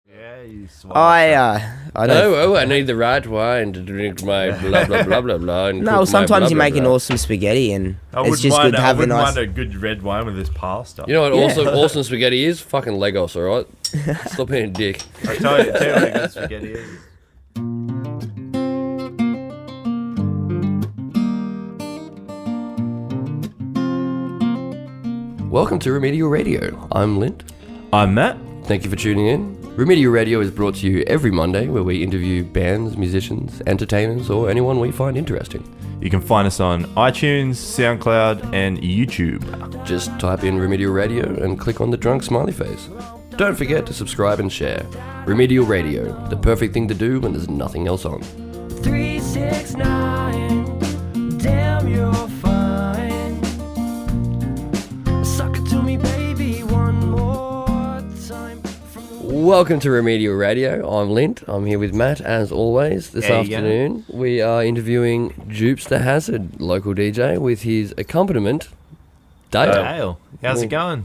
Yeah, you I don't. I need the right wine to drink my blah blah blah blah blah. And No, cook my sometimes blah, you blah, make an blah. awesome spaghetti, and I it's wouldn't just mind. good to I have a wouldn't nice. mind a good red wine with this pasta. You know what? Yeah. Awesome spaghetti is fucking Legos. All right, stop being a dick. I tell you what a good spaghetti is. Welcome to Remedial Radio. I'm Lint. I'm Matt. Thank you for tuning in. Remedial Radio is brought to you every Monday, where we interview bands, musicians, entertainers, or anyone we find interesting. You can find us on iTunes, SoundCloud, and YouTube. Just type in Remedial Radio and click on the drunk smiley face. Don't forget to subscribe and share. Remedial Radio, the perfect thing to do when there's nothing else on. 369, damn you're fine. Suck it to me, baby, one more time. Welcome to Remedial Radio. I'm Lint. I'm here with Matt, as always. This There you go. afternoon, we are interviewing Joopsta Hazard, local DJ, with his accompaniment, Dale. Dale, how's it going?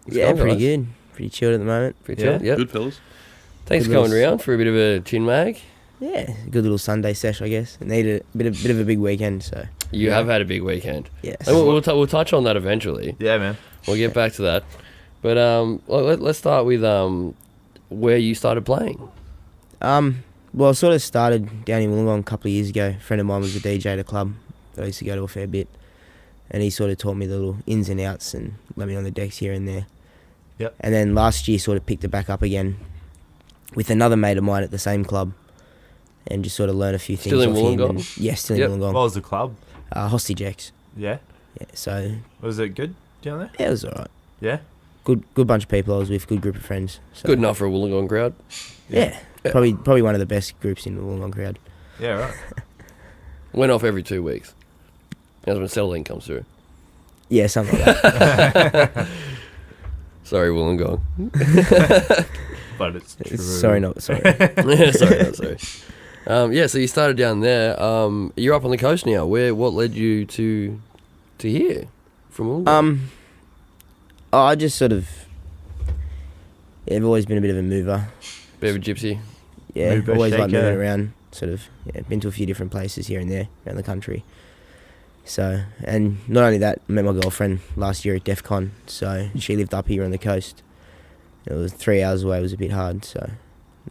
Yeah, going, pretty guys? good. Pretty chilled at the moment. Pretty chill, yep. Good fellas. Thanks Good for coming little- around for a bit of a chin mag. Yeah, good little Sunday sesh, I guess. Needed a bit of a big weekend, so You have had a big weekend. yes. And we'll touch on that eventually. Yeah, man. We'll get back to that. But let's start with where you started playing. Well, I sort of started down in Wollongong a couple of years ago. A friend of mine was a DJ at a club that I used to go to a fair bit, and he sort of taught me the little ins and outs and let me on the decks here and there. Yep. And then last year sort of picked it back up again with another mate of mine at the same club, and just sort of learn a few Still things in off him. Wollongong? And, yeah, still Yep. in What Wollongong. was the club? Hostage X. Yeah. Yeah, so Was it good down there? yeah, it was alright. Yeah. Good bunch of people I was with, good group of friends. So, Good enough for a Wollongong crowd. Yeah, Yeah. probably one of the best groups in the Wollongong crowd. Yeah, right. Went off every 2 weeks. That's when settling comes through. Yeah, something like that. Sorry, Wollongong. But it's true. Sorry, not sorry. sorry. Yeah, so you started down there. You're up on the coast now. What led you to here from Wollongong? I just sort of, I've always been a bit of a mover. Bit of a gypsy. Yeah, Mover, always like shaker. moving around. Sort of, been to a few different places here and there around the country. So, and not only that, I met my girlfriend last year at DEF CON. So she lived up here on the coast. It was 3 hours away. It was a bit hard. So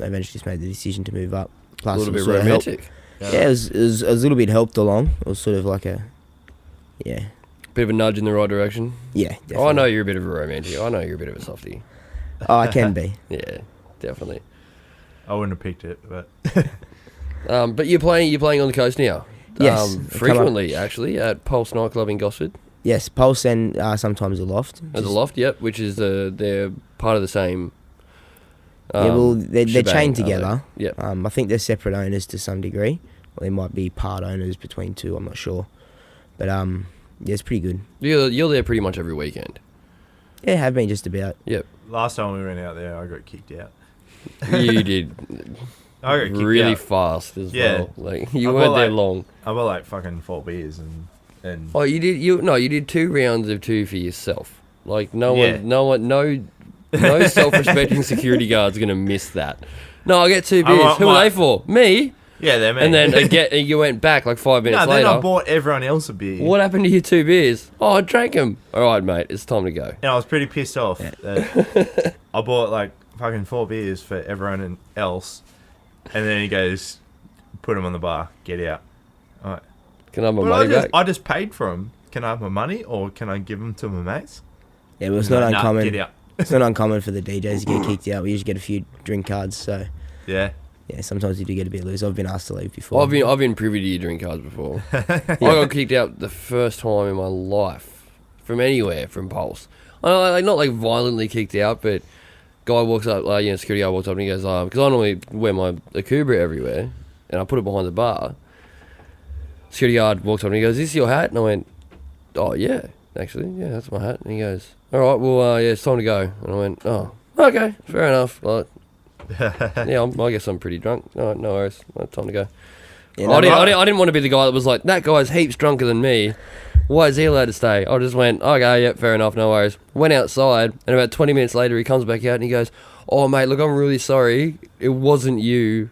I eventually just made the decision to move up. A Plus, little it bit sort of helped- romantic. Yeah, it was a little bit helped along. It was sort of like a, yeah, Bit of a nudge in the right direction. yeah. Definitely. Oh, I know you're a bit of a romantic. I know you're a bit of a softie. Oh, I can be. Yeah, definitely. I wouldn't have picked it, but But you're playing on the coast now. Yes, I come up- frequently actually at Pulse nightclub in Gosford. Yes, Pulse and sometimes the Loft. At the Just- Loft, yep, which is they're part of the same. Yeah, well, they're shebang, chained aren't they? together. Yep. I think they're separate owners to some degree. Or they might be part owners between two. I'm not sure, but yeah, it's pretty good. You're there pretty much every weekend. Yeah, have been just about. Yep, last time we went out there, I got kicked out. you did I got kicked really out. fast as Yeah. well. Like you I weren't got, there like- long. I bought like fucking 4 beers and Oh, you did. You did 2 rounds of 2 for yourself. Like no Yeah. no self-respecting security guard's gonna miss that. No, I get 2 I beers. want Who are my- they for? Me. yeah, they're And then again, you went back like 5 minutes no, then later. I bought everyone else a beer. What happened to your 2 beers? Oh, I drank them. All right, mate. It's time to go. And I was pretty pissed off. That I bought like fucking 4 beers for everyone else, and then he goes, "Put them on the bar. Get out." All right. Can I have my But money back? I just paid for them. Can I have my money, or can I give them to my mates? Yeah, but it's No, not nah, uncommon. Get out. It's not uncommon for the DJs to get kicked out. We usually get a few drink cards, so Yeah. yeah, sometimes you do get a bit loose. I've been asked to leave before. I've been privy to your drink cards before. I got kicked out the first time in my life from anywhere from Pulse. Not like violently kicked out, but guy walks up, security guy walks up and he goes, because I normally wear my Akubra everywhere, and I put it behind the bar. Security guard walks up and he goes, "Is this your hat?" And I went, "Oh yeah, actually, yeah, that's my hat." And he goes, "All right, well, yeah, it's time to go." And I went, "Oh, okay, fair enough." Like, yeah, I guess I'm pretty drunk. All right, no worries, time to go. Yeah, I no, didn't want to be the guy that was like, that guy's heaps drunker than me. Why is he allowed to stay? I just went, okay, yeah, fair enough, no worries. Went outside, and about 20 minutes later, he comes back out and he goes, oh mate, look, I'm really sorry. It wasn't you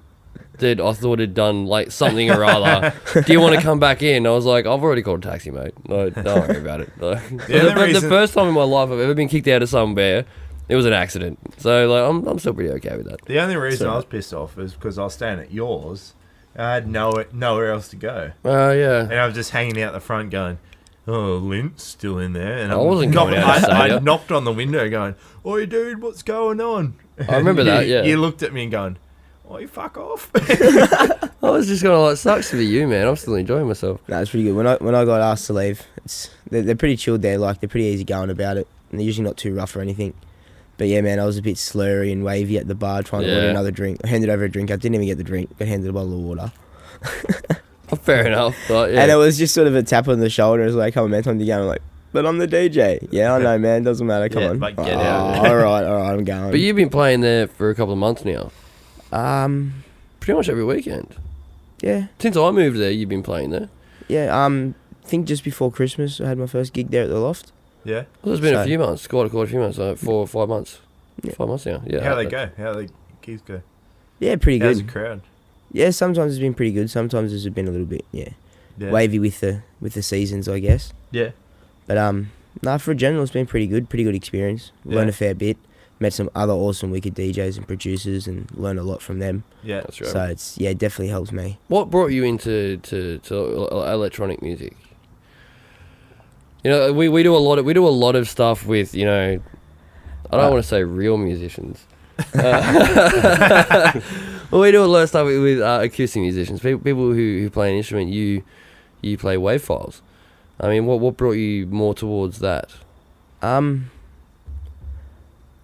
that I thought had done like something or other. Do you want to come back in? I was like, I've already called a taxi, mate. No, don't worry about it. Like, the first time in my life I've ever been kicked out of somewhere, it was an accident. So like, I'm still pretty okay with that. The only reason I was pissed off is because I was staying at yours. And I had nowhere else to go. Yeah. And I was just hanging out the front going, oh, Lint's still in there. And I wasn't going out to say I it. knocked on the window going, oi, dude, what's going on? I remember that, yeah. You looked at me and going, oi, fuck off. I was just going to like, sucks to be you, man. I'm still enjoying myself. No, it's pretty good. When I got asked to leave, they're pretty chilled there. Like, they're pretty easy going about it. And they're usually not too rough or anything. But yeah, man, I was a bit slurry and wavy at the bar trying to order another drink. I handed over a drink. I didn't even get the drink. I handed a bottle of water. Fair enough. But, yeah. And it was just sort of a tap on the shoulder. It was like, come on, man, time to go. I'm like, but I'm the DJ. Yeah, I know, man. Doesn't matter. Come on. But get out. All right, I'm going. But you've been playing there for a couple of months now. Pretty much every weekend. Yeah. Since I moved there, you've been playing there. Yeah. I think just before Christmas, I had my first gig there at the Loft. Yeah. Well, it's been a few months. Quite a few months. Like 4 or 5 months. Yeah. 5 months now. Yeah. How they go? How the gigs go? Yeah, pretty good. How's the crowd? Yeah, sometimes it's been pretty good. Sometimes it's been a little bit, wavy with the seasons, I guess. Yeah. But for a general, it's been pretty good. Pretty good experience. Learned a fair bit. Met some other awesome wicked DJs and producers, and learned a lot from them. Yeah, that's right. So it definitely helps me. What brought you into electronic music? You know, we do a lot of stuff with, you know, I don't want to say real musicians. Well, we do a lot of stuff with acoustic musicians, people who play an instrument. You play wave files. I mean, what brought you more towards that? I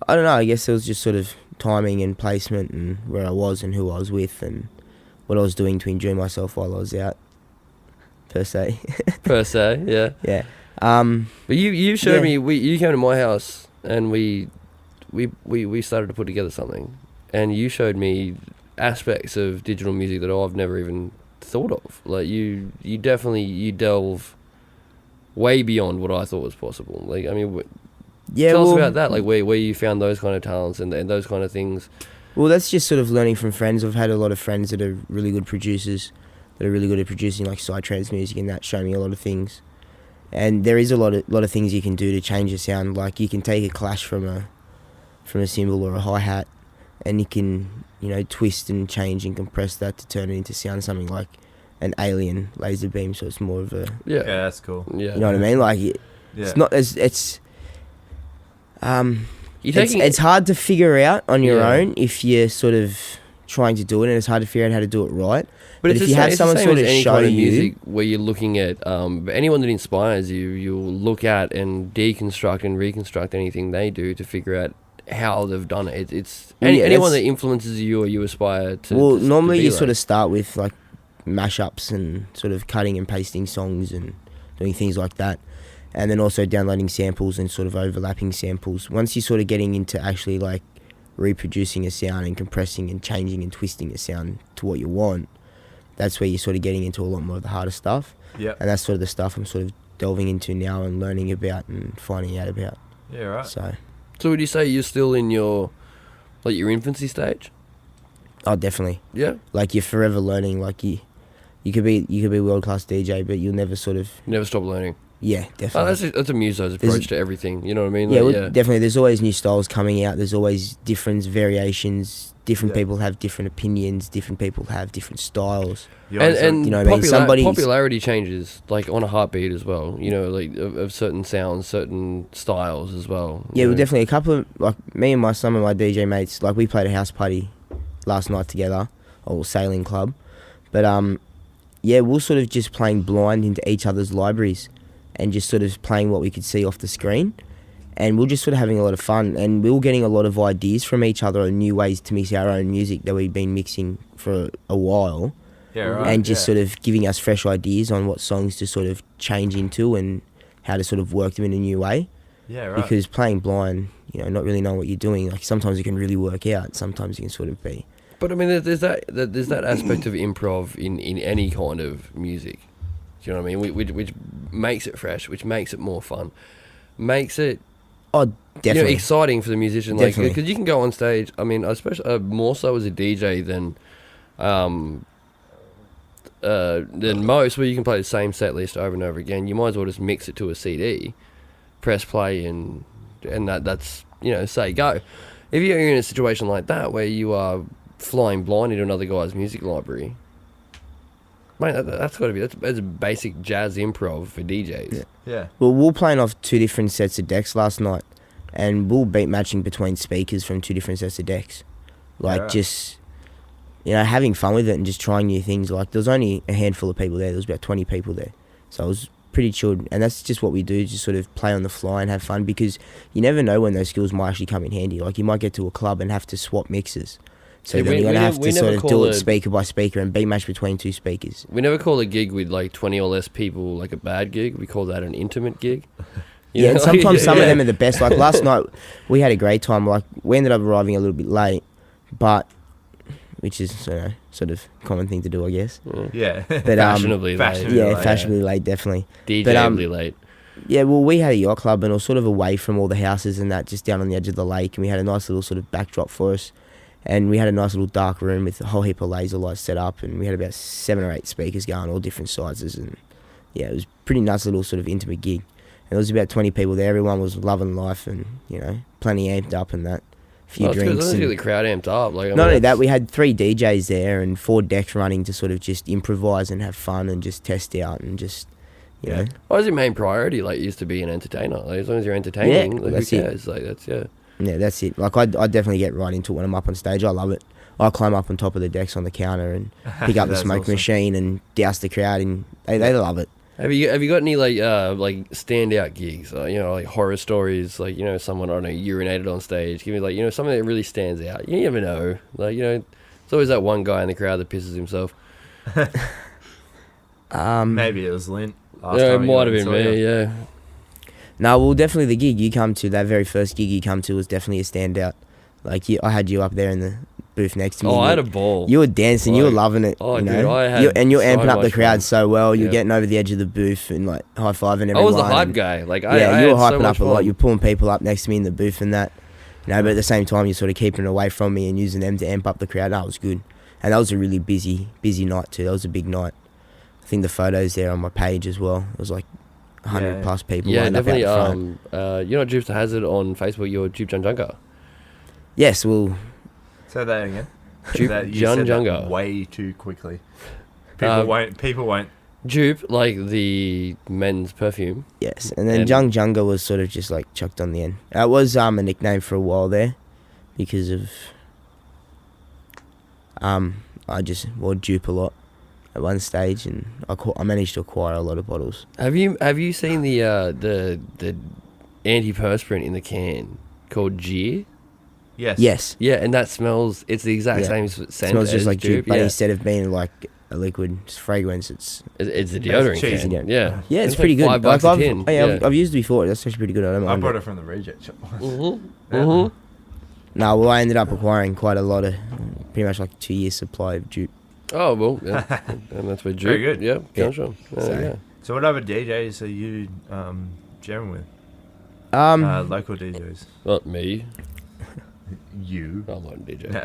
don't know. I guess it was just sort of timing and placement and where I was and who I was with and what I was doing to enjoy myself while I was out, per se. Per se, yeah. Yeah. But you showed me. You came to my house and we started to put together something, and you showed me aspects of digital music that I've never even thought of. Like you definitely delve way beyond what I thought was possible. Like, I mean, tell us about that. Like where you found those kind of talents and those kind of things. Well, that's just sort of learning from friends. I've had a lot of friends that are really good producers, that are really good at producing like psytrance music, and that show me a lot of things. And there is a lot of things you can do to change a sound. Like you can take a clash from a cymbal or a hi-hat, and you can, you know, twist and change and compress that to turn it into sound something like an alien laser beam. So it's more of a Yeah, that's cool. Yeah, you know what I mean? Like it's not as it's hard to figure out on your own if you're sort of trying to do it, and it's hard to figure out how to do it right. But if you have someone sort of show you music where you're looking at anyone that inspires you, you'll look at and deconstruct and reconstruct anything they do to figure out how they've done it. It's anyone that influences you or you aspire to. Well, normally you like. sort of start with like mashups and sort of cutting and pasting songs and doing things like that, and then also downloading samples and sort of overlapping samples. Once you're sort of getting into actually like reproducing a sound and compressing and changing and twisting a sound to what you want, that's where you're sort of getting into a lot more of the harder stuff. Yeah. And that's sort of the stuff I'm sort of delving into now and learning about and finding out about. Yeah, right. So would you say you're still in your infancy stage? Oh, definitely. Yeah. Like you're forever learning. Like you could be a world class DJ, but you'll never sort of Never stop learning. Yeah, definitely. That's a muso's approach to everything. You know what I mean? Yeah, Like, definitely. There's always new styles coming out. There's always different variations. Different people have different opinions. Different people have different styles. And you know what I mean? Popularity changes like on a heartbeat as well. You know, like of certain sounds, certain styles as well. Yeah, well, definitely a couple of like me and some of my DJ mates. Like we played a house party last night together, or sailing club, but yeah, we're sort of just playing blind into each other's libraries, and just sort of playing what we could see off the screen. And we're just sort of having a lot of fun, and we were getting a lot of ideas from each other on new ways to mix our own music that we've been mixing for a while. Yeah, right. And just sort of giving us fresh ideas on what songs to sort of change into and how to sort of work them in a new way. Yeah, right. Because playing blind, you know, not really knowing what you're doing, like sometimes it can really work out, sometimes it can sort of be. But I mean, there's that aspect of improv in any kind of music. Do you know what I mean? Which makes it fresh, which makes it more fun, makes it. Oh, Definitely. exciting for the musician, like Definitely. because you can go on stage. I mean, especially more so as a DJ than most, where you can play the same set list over and over again. You might as well just mix it to a CD, press play, and that's say go. If you're in a situation like that where you are flying blind into another guy's music library, mate, that's got to be that's a basic jazz improv for DJs. Yeah. Well, we were playing off 2 different sets of decks last night, and we were beat matching between speakers from 2 different sets of decks. Like, Yeah. just, having fun with it and just trying new things. Like, there was only a handful of people there. There was about 20 people there. So it was pretty chilled. And that's just what we do, just sort of play on the fly and have fun, because you never know when those skills might actually come in handy. Like, you might get to a club and have to swap mixes. So Yeah, then we- you're going we to have nev- to we sort never of call do it it- speaker by speaker and beat match between 2 speakers. We never call a gig with like 20 or less people like a bad gig. We call that an intimate gig. Yeah, and sometimes some of Yeah. them are the best. Like last night, we had a great time. Like, we ended up arriving a little bit late, but which is sort of common thing to do, I guess. Yeah. But Fashionably late. fashionably yeah, late, fashionably late, definitely. DJably late. Yeah, well, we had a yacht club and it was sort of away from all the houses and that, just down on the edge of the lake, and we had a nice little sort of backdrop for us, and we had a nice little dark room with a whole heap of laser lights set up, and we had about 7 or 8 speakers going, all different sizes, and yeah, it was pretty nice little sort of intimate gig. And there was about 20 people there. Everyone was loving life and, plenty amped up and that. A few It's drinks. good to And the crowd amped up. Like, not only that, we had 3 DJs there and 4 decks running to sort of just improvise and have fun and just test out and just, you know. What was your main priority? Like, used to be an entertainer. Like, as long as you're entertaining, Yeah, like, that's who it. cares? Like, that's Yeah, that's it. Like, I definitely get right into it when I'm up on stage. I love it. I climb up on top of the decks on the counter and pick up the That's smoke awesome. machine and douse the crowd, and they love it. Have you got any like standout gigs? Like horror stories. Like, someone, I don't know, urinated on stage. Give me like something that really stands out. You never know. Like, it's always that one guy in the crowd that pisses himself. Maybe it was Lint. last Yeah, it time he might have went been and saw me. you. Yeah. No, well, definitely the gig you come to, that very first gig you come to, was definitely a standout. Like, I had you up there in the booth next to me. Oh, I You- had a ball. You were dancing, you were Like, loving it. oh, you dude, know? I had You're so amping up the much crowd fun. so well. You're Yeah. getting over the edge of the booth and like high-fiving everyone. I was the hype and- guy. Like, Yeah, I you were had so hyping much up a lot. fun. You're pulling people up next to me in the booth and that. But at the same time, you're sort of keeping away from me and using them to amp up the crowd. That was good. And that was a really busy night too. That was a big night. I think the photos there on my page as well. It was like 100 Yeah. plus people. Yeah, lined up out definitely. the front. Joopsta has it on Facebook. Your Joop Junga. Yes, well, Say that again. Jup That you said that Junga. way too quickly. People won't. Joop, like the men's perfume. yes. And then And- Jung Junga was sort of just like chucked on the end. That was a nickname for a while there because of I just wore dupe a lot at one stage, and I managed to acquire a lot of bottles. Have you seen the antiperspirant in the can called Gear? Yes. Yes, Yeah, and that smells. It's the exact Yeah. same scent. smells just as like dupe, but Yeah. instead of being like a liquid fragrance, it's It's a deodorant cheesy. can. Yeah, yeah, it's like pretty good. $5 Like, a I've, tin. I've used it before. That's actually pretty good. I don't I mind bought it. it from the reject shop. Mm-hmm. No, well, I ended up acquiring quite a lot of, pretty much like a 2-year supply of dupe. Oh well, yeah, and that's where Joop. Very good. Yeah, Yeah. comes from. So- Yeah. So what other DJs are you jamming with? Local DJs. Not me. You. I'm not a DJ. No.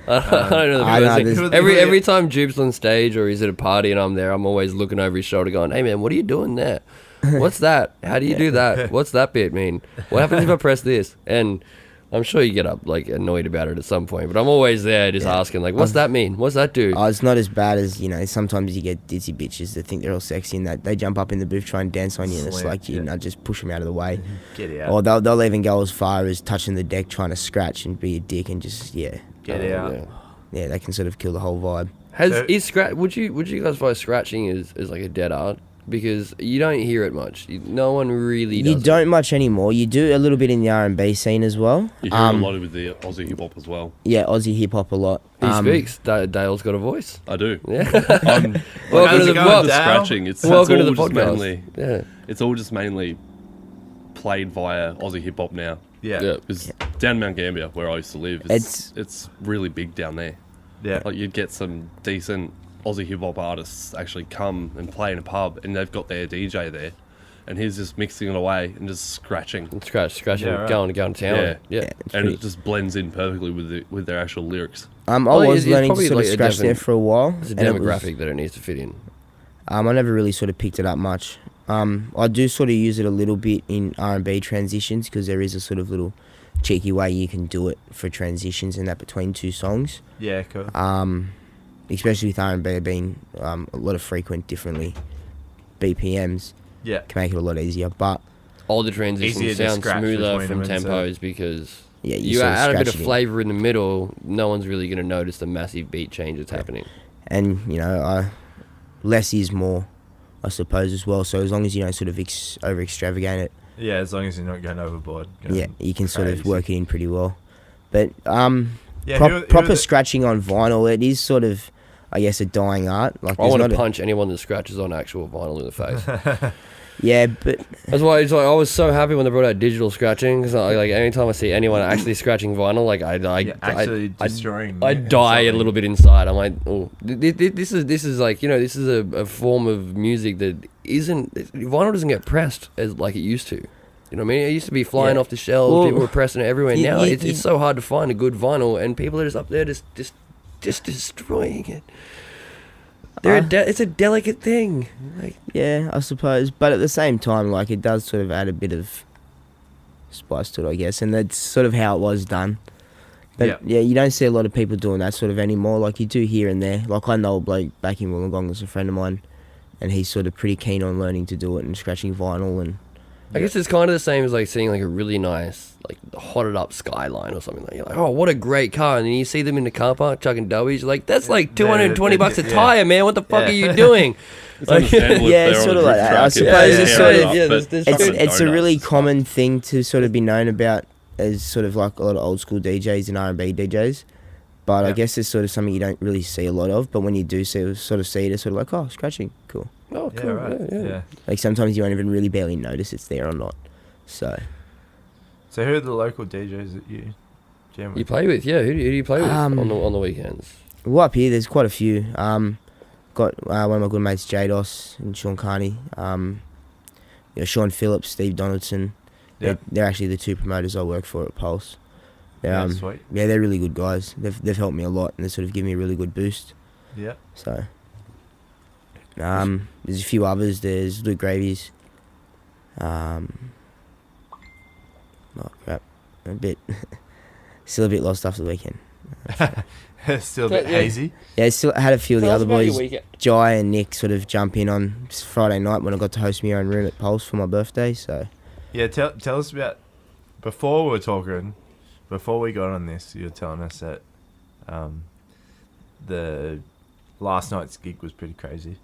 I don't know. The I people know, that there's- think- every time Joop's on stage or he's at a party and I'm there, I'm always looking over his shoulder, going, "Hey man, what are you doing there? What's that? How do you do that? What's that bit mean? What happens if I press this?" And I'm sure you get up like annoyed about it at some point, but I'm always there just asking, like, "What's that mean? What's that do?" It's not as bad as, sometimes you get ditzy bitches that think they're all sexy and that they jump up in the booth, try and dance on you, and it's Slam, like, just push them out of the way. Get out. Or they'll even go as far as touching the deck, trying to scratch and be a dick and just, Get Oh, out. yeah. yeah, they can sort of kill the whole vibe. Would you classify scratching as like a dead art? Because you don't hear it much. No one really does. You don't much anymore. You do a little bit in the R&B scene as well. You hear a lot with the Aussie hip hop as well. Yeah, Aussie hip hop a lot. He speaks. Dale's got a voice. I do. Yeah. I'm Welcome how's to it the going, box. the Dale? scratching. It's Welcome to all the just podcast. mainly. Yeah. It's all just mainly played via Aussie hip hop now. Yeah. Yeah. Because down Mount Gambier, where I used to live, it's really big down there. Yeah. Like you'd get some decent Aussie hip hop artists actually come and play in a pub, and they've got their DJ there, and he's just mixing it away and just scratching. And scratching, Yeah, right. going to town. Yeah. Yeah. it's And pretty- it just blends in perfectly with their actual lyrics. I Well, was it's learning to probably sort of like a scratch there different- for a while. It's a and it was- demographic that it needs to fit in. I never really sort of picked it up much. I do sort of use it a little bit in R&B transitions because there is a sort of little cheeky way you can do it for transitions and that between two songs. Yeah, cool. Especially with R&B being a lot of frequent differently BPMs Yeah. can make it a lot easier. But All the Easier transitions to sound scratch smoother between from them, so- tempos because yeah, you sort of add a bit scratch of it in. flavour in the middle. No one's really going to notice the massive beat change that's happening. And less is more, I suppose, as well. So as long as you don't sort of over extravagate it, Yeah, as long as you're not going overboard. yeah, you can sort of crazy. work it in pretty well. But Yeah, proper scratching on vinyl, it is sort of, I guess, a dying art. Like I there's want not to a- punch anyone that scratches on actual vinyl in the face. Yeah, but That's why it's like I was so happy when they brought out digital scratching because like anytime I see anyone actually scratching vinyl, like actually destroying. I die a little bit inside. I'm like, oh, this is like this is a form of music that isn't vinyl doesn't get pressed as like it used to. You know what I mean? It used to be flying Yeah. off the shelves. Well, People were pressing it everywhere. Now you- it's so hard to find a good vinyl, and people are just up there just destroying it. It's a delicate thing. Like, yeah, I suppose. But at the same time, like it does sort of add a bit of spice to it, I guess, and that's sort of how it was done. But yeah, you don't see a lot of people doing that sort of anymore. Like you do here and there. Like I know a bloke back in Wollongong that's a friend of mine, and he's sort of pretty keen on learning to do it and scratching vinyl and. I guess it's kind of the same as like seeing like a really nice like hotted up Skyline or something. Like you're like, oh, what a great car, and then you see them in the car park chucking doughies. You're like, that's like $220 a yeah. tire, man. What the fuck are you doing? It's understandable if Yeah, they're on sort a of like drift that. I track, suppose it's it's tearing sort it of- up, yeah, but there's fucking It's a donuts. really common thing to sort of be known about as sort of like a lot of old school DJs and R&B DJs. But I Yeah. guess it's sort of something you don't really see a lot of. But when you do see it, it's sort of like, oh, scratching, cool. Oh, Yeah, cool. right. Yeah. Like sometimes you won't even really barely notice it's there or not. So So who are the local DJs that you jam with? You play with, yeah. Who do you play with Um, on the weekends? well, up here there's quite a few. Got one of my good mates, Jados and Sean Carney. Sean Phillips, Steve Donaldson. Yeah. They're actually the two promoters I work for at Pulse. They're, Yeah, sweet. Yeah, they're really good guys. They've helped me a lot and they sort of give me a really good boost. Yeah. So, there's a few others. There's Luke Gravies. Oh crap, still a bit lost after the weekend. Still a bit Yeah. hazy. Yeah, still had a few of the Tell us other about your boys, weekend. Jai and Nick, sort of jump in on Friday night when I got to host my own room at Pulse for my birthday. So, Yeah, tell us about before we got on this, you were telling us that the last night's gig was pretty crazy.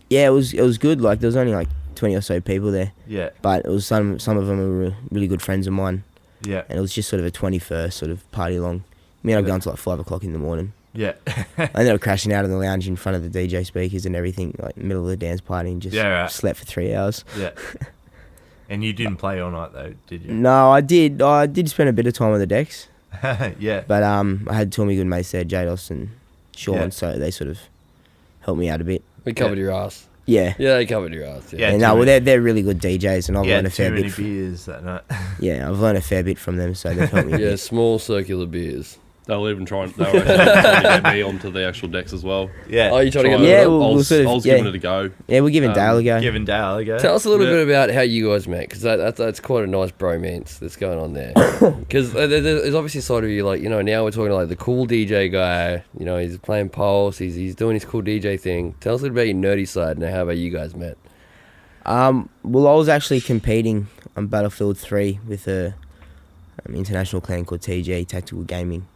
yeah, it was good. Like there was only like 20 or so people there, Yeah, but it was some of them were really good friends of mine, yeah, and it was just sort of a 21st sort of party long. Me and I Yeah. got until like 5 o'clock in the morning. yeah. I ended up crashing out in the lounge in front of the DJ speakers and everything, like middle of the dance party, and just Yeah, right. slept for 3 hours. Yeah. And you didn't play all night though, did you? No, I did. I did spend a bit of time on the decks, Yeah. but I had two of my good mates there, Jados and Sean, Yeah. so they sort of helped me out a bit. We covered your ass. Yeah. Yeah, they covered your ass. Yeah. Yeah. And too no, well, many- they're really good DJs, and I've Yeah, learned a too fair many bit. beers that night. Yeah, I've learned a fair bit from them, so they've helped me. a Yeah, bit. small circular beers. They were even trying to get me onto the actual decks as well. Yeah. Oh, you trying to get Yeah, yeah, I we'll was, sort of- I was yeah. giving it a go. Yeah, we're giving Dale a go. Giving Dale a go. Tell us a little Yeah. bit about how you guys met, because that's quite a nice bromance that's going on there. Because there's obviously a side of you, like, now we're talking like the cool DJ guy, he's playing Pulse, he's doing his cool DJ thing. Tell us a little about your nerdy side and how about you guys met. Well, I was actually competing on Battlefield 3 with a international clan called TG, Tactical Gaming,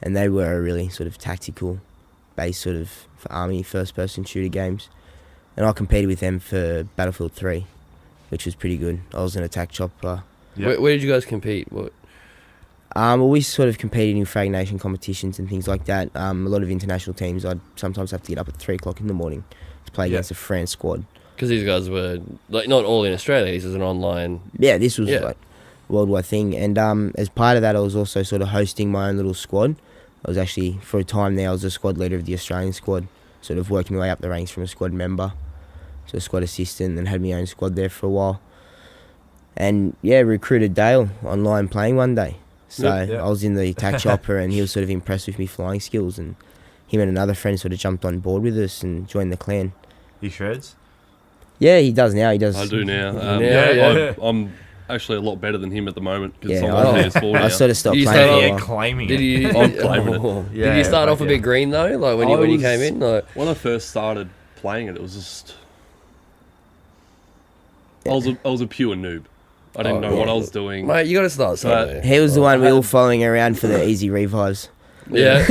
and they were a really sort of tactical base sort of for army first-person shooter games, and I competed with them for Battlefield 3, which was pretty good. I was an attack chopper. Yeah. Where did you guys compete? What? Well, we sort of competed in Frag Nation competitions and things like that. A lot of international teams, I'd sometimes have to get up at 3 o'clock in the morning to play Yeah. against a France squad. Because these guys were like not all in Australia. This is an online. Yeah, this was Yeah. like a worldwide thing. And as part of that, I was also sort of hosting my own little squad. I was actually, for a time there, I was the squad leader of the Australian squad, sort of working my way up the ranks from a squad member to a squad assistant, and had my own squad there for a while. And yeah, recruited Dale online playing one day. So Yep. I was in the attack chopper and he was sort of impressed with me flying skills, and him and another friend sort of jumped on board with us and joined the clan. He shreds. Yeah, he does now. He does. I do now. Yeah. I'm actually a lot better than him at the moment because Yeah, I'm on PS4 now. I sort of stopped You playing start for a Yeah, while. claiming Did it. you? I'm claiming it. Yeah, Did you start off a fuck bit yeah. green though? Like when I you was- came in, like When I first started playing it, it was just I was a pure noob. I didn't know what I was doing. mate, you got to start somewhere. He was the one we I were had- following around for the easy revives. Yeah.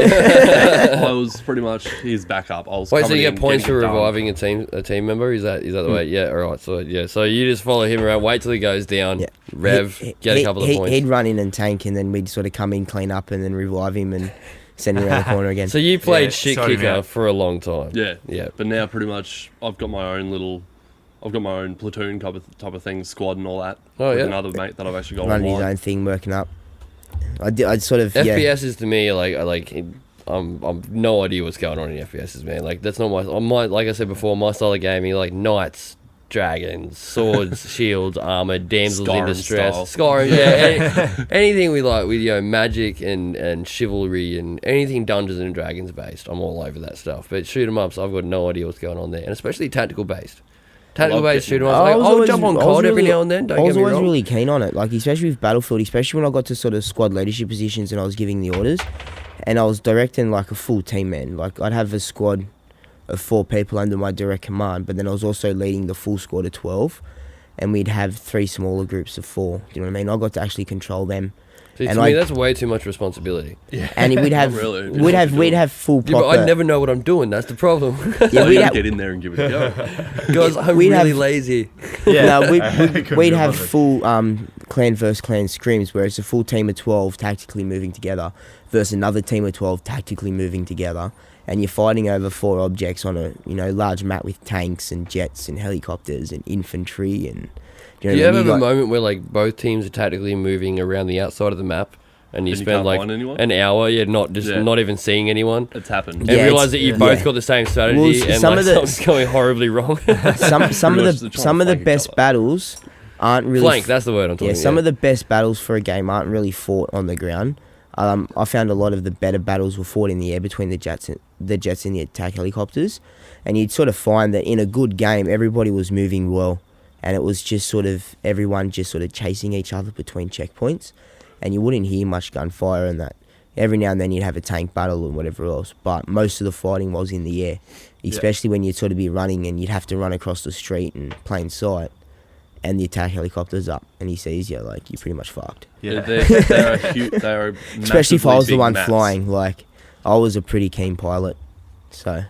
I was pretty much his backup. I was Wait, so coming you in, get points for getting it done. reviving a team member? Is that the way? Yeah, all right. So yeah, so you just follow him around, wait till he goes down, Yeah. rev, get a couple of points. He'd run in and tank, and then we'd sort of come in, clean up, and then revive him and send him around the corner again. So you played Yeah, shit sorry, kicker mate. for a long time. Yeah, Yeah. But now pretty much I've got my own platoon type of thing, squad and all that. Oh, with yeah. another mate that I've actually got Running his online. own thing, working up. I'd sort of yeah. FPS is to me I'm no idea what's going on in FPSs, man. Like that's not my like I said before, my style of gaming, like knights, dragons, swords, shields, armor, damsels in Skyrim distress, style. Skyrim, yeah, anything with magic and chivalry and anything Dungeons and Dragons based. I'm all over that stuff. But shoot 'em ups, I've got no idea what's going on there, and especially tactical based. Tactical love based shoot getting- 'em ups. Like, I'll jump on COD every now and then. Don't I was get me always wrong. really keen on it, like especially with Battlefield, especially when I got to sort of squad leadership positions and I was giving the orders, and I was directing like a full team, man. Like I'd have a squad of 4 people under my direct command, but then I was also leading the full squad of 12, and we'd have 3 smaller groups of 4. Do you know what I mean? I got to actually control them, See, and to I- me, that's way too much responsibility. and we'd have really. we'd have full Yeah, but proper. I never know what I'm doing. That's the problem. yeah, Oh, we'd you have, get in there and give it a go. Guys, I'm We'd really have- lazy. Yeah. No, Couldn't we'd be have bothered. full clan versus clan scrims, where it's a full team of 12 tactically moving together versus another team of 12 tactically moving together, and you're fighting over 4 objects on a large map with tanks and jets and helicopters and infantry and. Do know you what I ever mean? have a Like- moment where like both teams are tactically moving around the outside of the map, and you And you spend can't like find anyone? an hour, not Yeah. even seeing anyone, It's happened. and Yeah, realize it's- that you've yeah. both got the same strategy, Well, and some like of the- something's going horribly wrong. some Pretty much of they're the trying to some of the flank each best other. battles aren't really Flank, that's the word I'm talking. yeah, some of the best battles for a game aren't really fought on the ground. I found a lot of the better battles were fought in the air between the jets and the attack helicopters, and you'd sort of find that in a good game everybody was moving well, and it was just sort of everyone just sort of chasing each other between checkpoints, and you wouldn't hear much gunfire and that. Every now and then you'd have a tank battle and whatever else, but most of the fighting was in the air, especially when you'd sort of be running and you'd have to run across the street in plain sight, and the attack helicopter's up and he sees you, like you're pretty much fucked. Yeah. They are Especially if I was the massively one big maps. flying, like I was a pretty keen pilot, so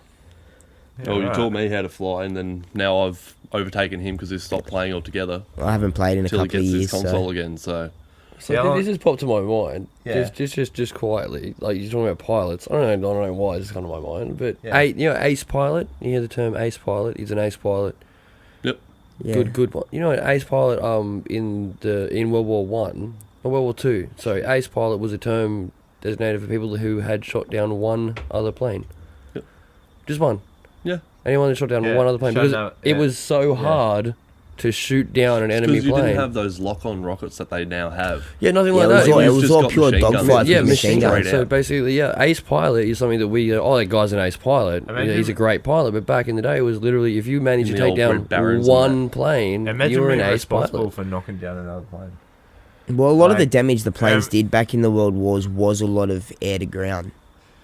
Oh, you right. taught me how to fly, and then now I've overtaken him because he's stopped playing altogether I haven't played in a until he couple of gets his years. console So. again. So So Yeah, this has popped to my mind. Yeah. Just quietly. Like you're talking about pilots. I don't know why it's come to my mind, but Yeah. ace pilot. You hear the term ace pilot? He's an ace pilot. Yeah. Good one. You know, an ace pilot. In World War One or World War Two. Sorry, ace pilot was a term designated for people who had shot down one other plane. Yep. Just one. Yeah. Anyone that shot down Yeah, one other plane shot because down- it yeah. was so hard to shoot down an enemy because you plane. didn't have those lock-on rockets that they now have. Yeah, nothing Yeah, like it was that. all, was it was just all got pure machine guns. dogfight Yeah, with machine gun. straight So out. basically, yeah, ace pilot is something that that guy's an ace pilot. Imagine- He's a great pilot, but back in the day, it was literally if you managed In to the take old down Red Barons and one plane, Imagine you were an being ace responsible pilot. for knocking down another plane. Well, a lot of the Like, damage the planes um, did back in the World Wars was a lot of air to ground.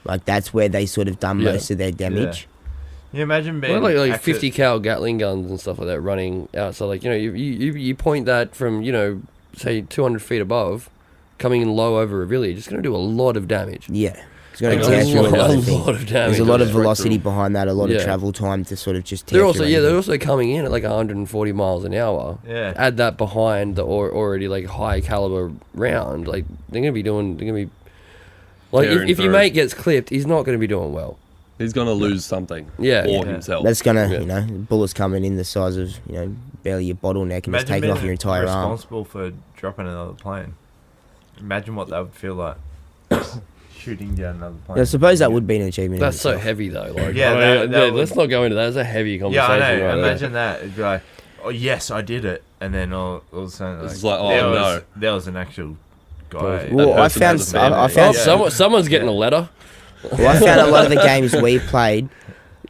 Like that's where they sort of done Yeah. most of their damage. Can you imagine being Well, like active- 50 cal Gatling guns and stuff like that running out. So like you point that from say 200 feet above, coming in low over a village. It's going to do a lot of damage. Yeah, it's going Like, to tear through a lot of things. of damage. There's a lot of Yeah. velocity behind that, a lot Yeah. of travel time to sort of just tear They're also through they're anything. also coming in at like 140 miles an hour. Yeah. Add that behind the already like high caliber round, like they're gonna be like Tearing if your through. mate gets clipped, he's not gonna be doing well. He's gonna lose something. Yeah. Or Yeah. himself. That's gonna, Yeah. bullets coming in the size of, barely your bottleneck, and it's Imagine taking off being your entire arm. responsible for dropping another plane. Imagine what that would feel like. Shooting down another plane. I suppose that would be an achievement. in That's so itself. heavy though. Like, Yeah, I don't- that let's would- not go into that. That's a heavy Yeah, conversation. I know. right there. Imagine that. It'd be like, oh yes, I did it, and then all of a sudden, It's like, oh, no. there was an actual guy. Well, I person found has a man, I yeah. found Someone's getting a letter. well, I found a lot of the games we played.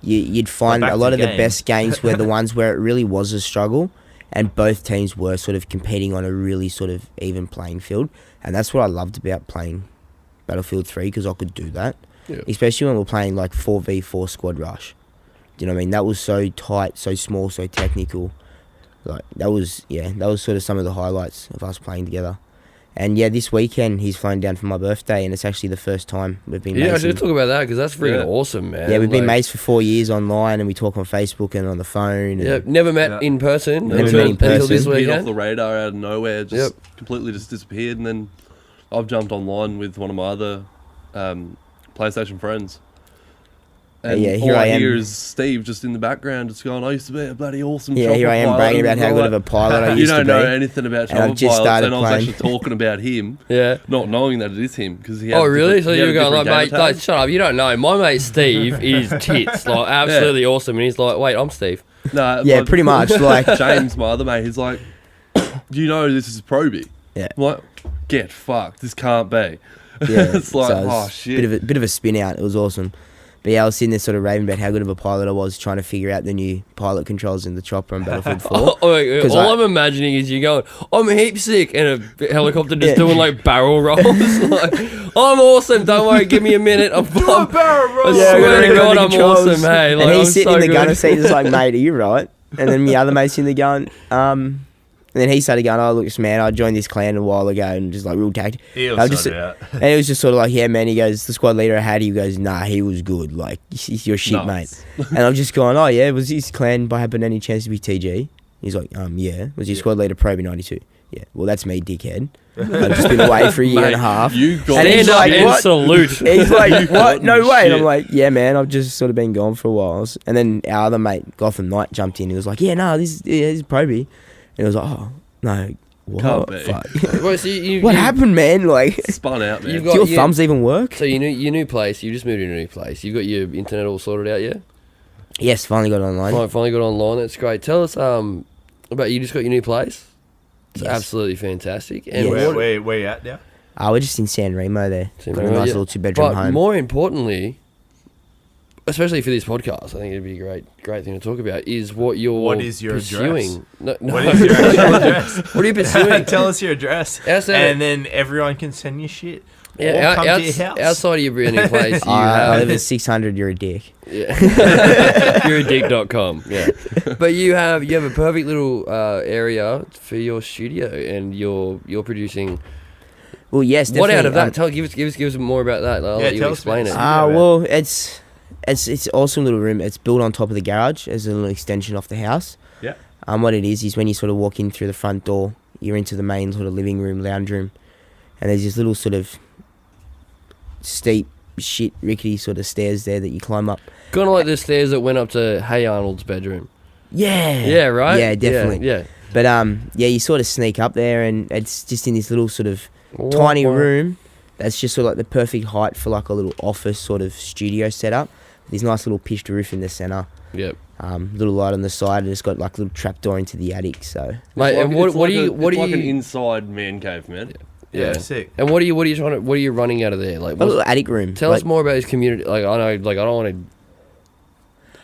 You'd find back a to lot of the game. best games were the ones where it really was a struggle, and both teams were sort of competing on a really sort of even playing field, and that's what I loved about playing Battlefield 3 because I could do that, Yeah. especially when we're playing like 4v4 squad rush. Do you know what I mean? That was so tight, so small, so technical. Like that was sort of some of the highlights of us playing together. And yeah, this weekend he's flown down for my birthday, and it's actually the first time we've been. Yeah, I mates should in- talk about that because that's freaking Yeah. awesome, man. Yeah, we've been Like, mates for 4 years online, and we talk on Facebook and on the phone. And Yeah, never met Yeah. in person. Never until, met in until this person. Disappeared off weekend. the radar out of nowhere, just completely just disappeared, and then I've jumped online with one of my other PlayStation friends. And Yeah, here all I I am. hear is Steve just in the background, just going, "I used to be a bloody awesome." Yeah, chopper here I am pilot," bragging about and how all good of that. a pilot I You used to don't be. know anything about And I've chopper just pilots, started and I was playing. actually talking about him, Yeah. not knowing that it is him because he. Oh really? So he had you're a going like, different mate, gamer like, tag. shut up! You don't know. My mate Steve is tits, like absolutely awesome, and he's like, wait, I'm Steve. No, Yeah, but pretty much. Like, James, my other mate, he's like, "Do you know this is Proby?" Yeah. I'm like, get fucked. This can't be. yeah, It's like, so it oh was shit. bit of a spin out. It was awesome. But yeah, I was sitting there sort of raving about how good of a pilot I was, trying to figure out the new pilot controls in the chopper on Battlefield 4. All 'Cause I'm imagining is you going, I'm heap sick, and a helicopter just Yeah. doing like barrel rolls. Like, I'm awesome. Don't worry, give me a minute. I Yeah, I swear gotta to go God, to I'm controls. awesome. Hey, like, And he's I'm sitting so in the good. gunner seat just like, mate, are you right? And then my other mate's in the gun. And then he started going, oh, look, man, I joined this clan a while ago and just like real tactic. He I was just- sorted out. And it was just sort of like, yeah, man, he goes, the squad leader I had, he goes, nah, he was good. Like, he's your shit, Nice. mate. And I'm just going, oh, yeah, was his clan by happen any chance to be TG? He's like, yeah. Was your squad leader Proby 92? Yeah. Well, that's me, dickhead. I've just been away for a year and a half. You got And he's Stand up like, and what? salute. He's like, what? No way. And I'm Shit. like, yeah, man, I've just sort of been gone for a while. And then our other mate, Gotham Knight, jumped in. He was like, yeah, no, this is Proby. And I was like, oh, no. Can't What? be. Fuck. Well, so What happened, man? Like, spun out, man. You've do got your you- thumbs even work? So your new place, you just moved into a new place. You've got your internet all sorted out, yeah? Yes, finally got it online. Finally got online. That's great. Tell us about you just got your new place. It's Yes. absolutely fantastic. And Yeah. what, Where you at now? We're just in San Remo there. San Got a Remo, nice yeah. little 2-bedroom but home. more importantly, especially for this podcast, I think it'd be a great thing to talk about. Is what you're What is your pursuing? No, What is your actual address? What are you pursuing? Tell us your address, Outside- and then everyone can send you shit. Yeah, or come to your house. outside of your brand new place, you I live have at 600, you're a dick. you're a dick.com. Yeah, but you have a perfect little area for your studio, and you're producing. Well, yes, What definitely. out of that? Give us more about that. I'll Yeah, let you tell us explain about it. it. Ah, well, it's awesome little room. It's built on top of the garage as a little extension off the house. Yeah. What it is when you sort of walk in through the front door, you're into the main sort of living room, lounge room, and there's this little sort of steep, rickety sort of stairs there that you climb up. Kind of like the stairs that went up to Hey Arnold's bedroom. Yeah. Yeah, right. Yeah, definitely. Yeah. But yeah, you sort of sneak up there, and it's just in this little sort of tiny room that's just sort of like the perfect height for like a little office sort of studio setup. This nice little pitched roof in the center. Yep. Little light on the side, and it's got like a little trapdoor into the attic. So Mate, and It's what like are you? What it's are like an you? inside man cave, man. Yeah, sick. And what are you running out of there? Like, a little attic room. tell us more about his community. Like, I know, like, I don't want to.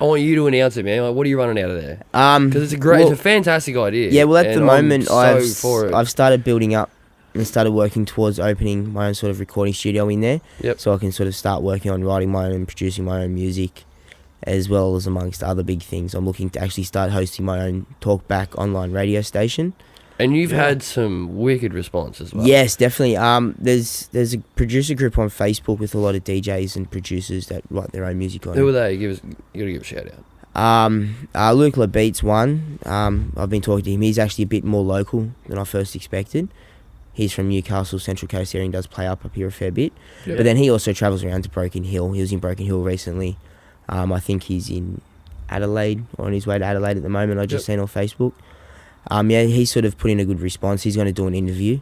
I want you to announce it, man. Like, what are you running out of there? Because it's a great, well, it's a fantastic idea. yeah. Well, at the and I'm moment, so for it. I've started building up and started working towards opening my own sort of recording studio in there. Yep. So I can sort of start working on writing my own and producing my own music, as well as amongst other big things. I'm looking to actually start hosting my own talkback online radio station. And you've had some wicked response as well. Yes, definitely. There's a producer group on Facebook with a lot of DJs and producers that write their own music on. Who are they? You gotta give a shout out. Luke LaBeat's one. I've been talking to him. He's actually a bit more local than I first expected. He's from Newcastle, Central Coast area, and does play up here a fair bit. Yeah. But then he also travels around to Broken Hill. He was in Broken Hill recently. I think he's in Adelaide, or on his way to Adelaide at the moment. I just seen on Facebook. Yeah, he's sort of put in a good response. He's going to do an interview.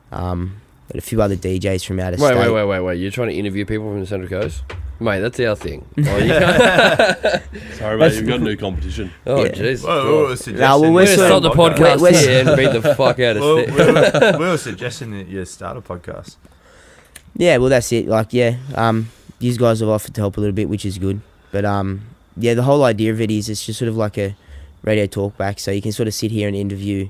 But a few other DJs from out of state. Wait. You're trying to interview people from the Central Coast? Mate, that's our thing. Oh, you can't- Sorry, mate, you've got a new competition. oh Yeah. Jesus. Well, we were suggesting we're We're going to sort stop of- the podcast we're- here and beat the fuck out of Well, Steve. we were suggesting that you start a podcast. Yeah, well, that's it. Like, yeah, these guys have offered to help a little bit, which is good. But yeah, the whole idea of it is it's just sort of like a radio talkback, so you can sort of sit here and interview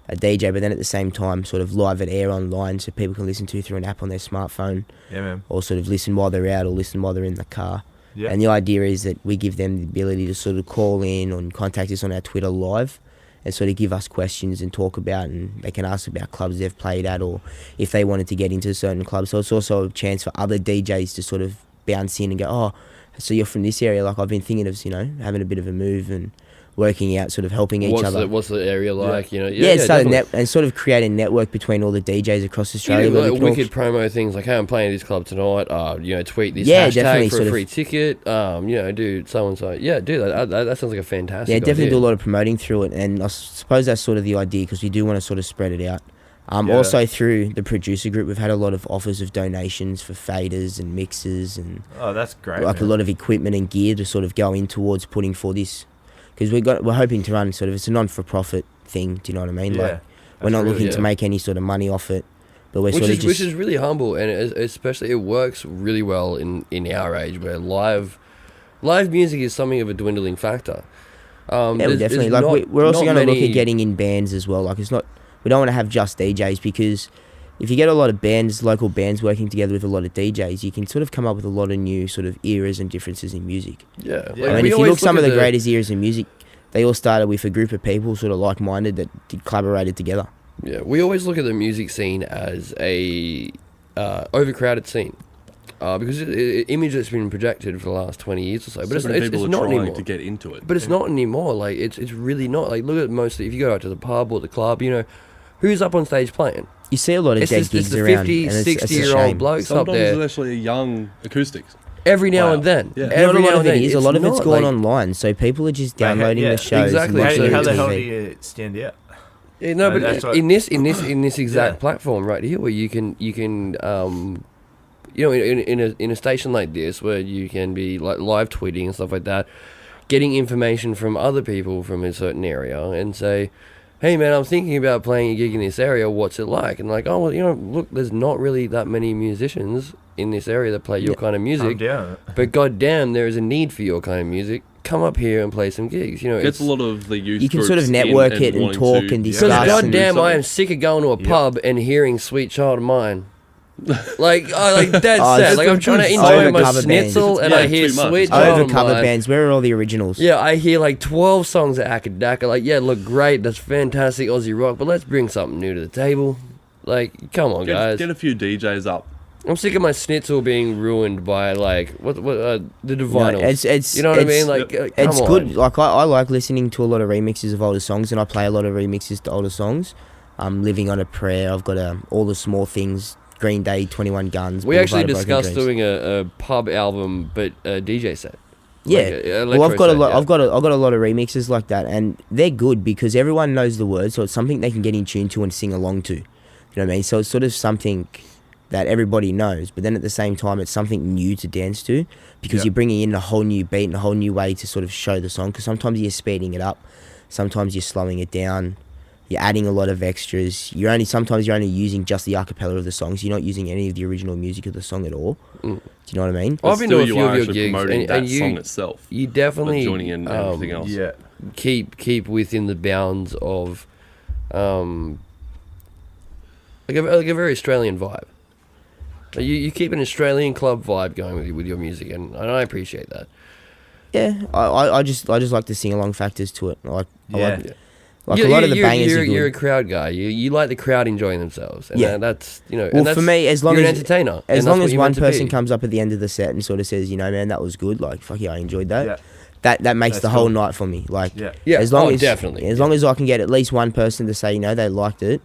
a DJ, but then at the same time, sort of live at air online, so people can listen to through an app on their smartphone, Yeah, man. or sort of listen while they're out, or listen while they're in the car. Yeah. And the idea is that we give them the ability to sort of call in or contact us on our Twitter live and sort of give us questions and talk about, and they can ask about clubs they've played at, or if they wanted to get into certain clubs. So it's also a chance for other DJs to sort of bounce in and go, oh, so you're from this area, like I've been thinking of, having a bit of a move and working out, sort of helping each other. What's the area like? You know, Yeah, start definitely. and sort of create a network between all the DJs across You Australia. do, where we like, can all- wicked promo things like, hey, I'm playing this club tonight. Tweet this Yeah, definitely, hashtag for sort a of- free ticket. Do so and so. Yeah, do that. That sounds like a fantastic. Yeah, definitely idea. do a lot of promoting through it, and I suppose that's sort of the idea, because we do want to sort of spread it out. Yeah. Also through the producer group, we've had a lot of offers of donations for faders and mixers and Oh, that's great. like a man. lot of equipment and gear to sort of go in towards putting for this, because we're hoping to run sort of, it's a non-for-profit thing. Do you know what I mean? Yeah, Like, we're that's not really looking good. to make any sort of money off it, but we're which sort is of just which is really humble, and especially it works really well in our age where live music is something of a dwindling factor. yeah, we're definitely like we're also going to look at getting in bands as well. Like, it's not, we don't want to have just DJs, because if you get a lot of bands, local bands working together with a lot of DJs, you can sort of come up with a lot of new sort of eras and differences in music. Yeah, Yeah. I mean, we if you always look some of at the greatest eras in music, they all started with a group of people sort of like-minded that collaborated together. Yeah, we always look at the music scene as a overcrowded scene. Because image that's been projected for the last 20 years or so, but So it's many people are not trying anymore. to get into it. But it's not anymore. Like it's really not. Like, look at mostly if you go out to the pub or the club, who's up on stage playing? You see a lot of It's dead just it's gigs the around, 50, and it's a 60-year-old shame. blokes Sometimes up there it's actually a young acoustics. every now Wow. and then. Yeah. Not Every a lot now of and it then. is. A lot of it's not, going like- online, so people are just Mate, downloading yeah, the shows. exactly. And How, So watching how it the on hell TV. do you stand out? Yeah, no, but That's what- in this exact Yeah. platform right here, where you can in a station like this, where you can be like live tweeting and stuff like that, getting information from other people from a certain area and say, hey man, I'm thinking about playing a gig in this area, what's it like? And like, oh well, look, there's not really that many musicians in this area that play your kind of Calm music, down. but goddamn, there is a need for your kind of music. Come up here and play some gigs. Gets It's a lot of the youth You can groups sort of in network it and wanting talk to- and because discuss. Yeah. and- goddamn, I am something. sick of going to a Yep. pub and hearing "Sweet Child of Mine." Like that's Oh, sad. it's Like I'm trying to good enjoy my cover bands. schnitzel and Yeah, I hear too much. "Sweet It's Child Over of cover Mine." bands, where are all the originals? Yeah, I hear like 12 songs at Akadaka. Like, yeah, look great. That's fantastic Aussie rock, but let's bring something new to the table. Like, come on, guys. Get a few DJs up. I'm sick of my schnitzel being ruined by like the No, Divinals. it's You know what I it's- mean? Like, It's come good. on. Like I like listening to a lot of remixes of older songs, and I play a lot of remixes to older songs. Living on a Prayer. I've got all the small things. Green Day, 21 Guns. We actually Boulevard of Broken discussed Dreams. doing a pub album, but a DJ set. Yeah. Like a Well, I've electro got a set, lot. yeah. I've got a lot of remixes like that, and they're good because everyone knows the words, so it's something they can get in tune to and sing along to. You know what I mean? So it's sort of something that everybody knows, but then at the same time, it's something new to dance to because Yeah. you're bringing in a whole new beat and a whole new way to sort of show the song. Because sometimes you're speeding it up, sometimes you're slowing it down. You're adding a lot of extras. Sometimes you're only using just the acapella of the songs. You're not using any of the original music of the song at all. Mm. Do you know what I mean? I've But been to still a you few are of your actually gigs, promoting and that you song itself. you definitely But joining in everything else. Yeah. keep within the bounds of like a very Australian vibe. Like, you keep an Australian club vibe going with your music, and I appreciate that. Yeah, I just like the sing along factors to it. I like Yeah. a lot of the bangers you're, are good. you're a crowd guy. You like the crowd enjoying themselves, and Yeah. that's Well, and that's, for me, as long you're as an entertainer, and as that's long what as you're one meant to person be. comes up at the end of the set and sort of says, man, that was good. Like, fuck yeah, I enjoyed that. Yeah. That makes That's the whole cool. night for me. Like, Yeah. Yeah, as long as definitely. as long as I can get at least one person to say, they liked it.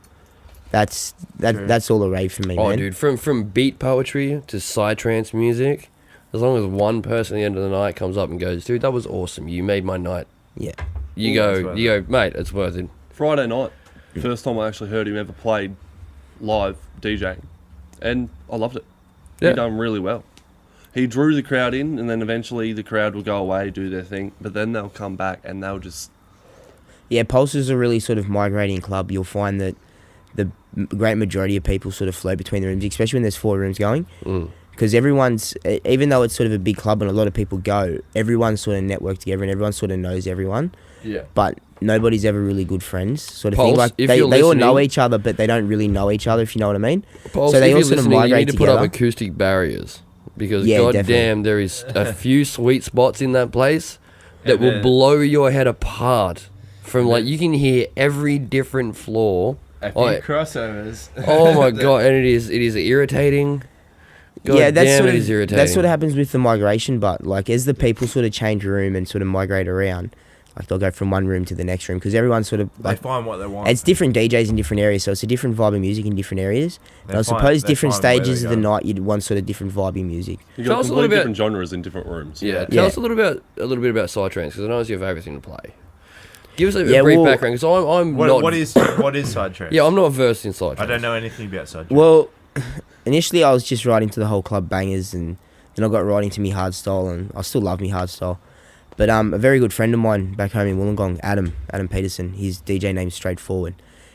True. That's all a rave for me, Oh, man. dude, from beat poetry to psytrance music, as long as one person at the end of the night comes up and goes, dude, that was awesome. You made my night. Yeah. You That's go, worth you go, mate, it's worth it. Friday night, first time I actually heard him ever played live DJing, and I loved it. Yeah. He done really well. he drew the crowd in, and then eventually the crowd will go away, do their thing, but then they'll come back and they'll just... Yeah, Pulse is a really sort of migrating club. You'll find that the great majority of people sort of float between the rooms, especially when there's 4 rooms going. Because everyone's, even though it's sort of a big club and a lot of people go, everyone's sort of networked together and everyone sort of knows everyone. Yeah. But nobody's ever really good friends, sort of Pulse, thing. Like if they you're all know listening- each other, but they don't really know each other, if you know what I mean. Pulse, So they if all you're sort of listening, you migrate need to put up together. acoustic barriers because Yeah, goddamn, definitely. there is a few sweet spots in that place that And will then- blow your head apart. From like you can hear every different floor. A few crossovers. Oh my god, and it is irritating. God Yeah, that's damn, sort it of is irritating. that sort of happens with the migration. But like as the people sort of change room and sort of migrate around, like they'll go from one room to the next room because everyone's sort of They like find what they want. it's different DJs in different areas, so it's a different vibe of music in different areas. And I suppose different stages of the night you'd want sort of different vibey music. You Tell got us a completely little bit- different genres in different rooms. Yeah, Yeah. tell us a little bit about Psytrance because I know it's your favourite thing to play. Give us a Yeah, brief well- background because I'm not. What is Sidetrack? Yeah, I'm not versed in Psytrance. I don't know anything about Sidetrack. Well, initially I was just writing to the whole club bangers, and then I got writing to me hardstyle, and I still love me hardstyle. But a very good friend of mine back home in Wollongong, Adam Peterson, his DJ name's Straightforward.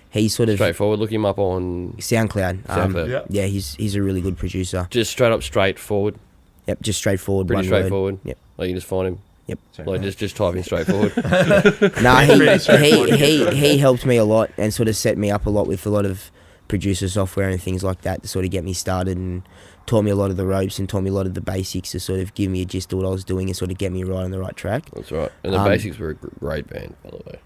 He sort of Straightforward. Look him up on SoundCloud. SoundCloud. Yeah. Yeah, he's a really good producer. just straight up straightforward. Yep, just straightforward. Pretty one word. straightforward. Yep. Like you just find him. Yep. Like just type in straightforward. Nah, Pretty straightforward. he helped me a lot and sort of set me up a lot with a lot of producer software and things like that to sort of get me started, and taught me a lot of the ropes and taught me a lot of the basics to sort of give me a gist of what I was doing and sort of get me right on the right track. That's right. And the Basics were a great band, by the way.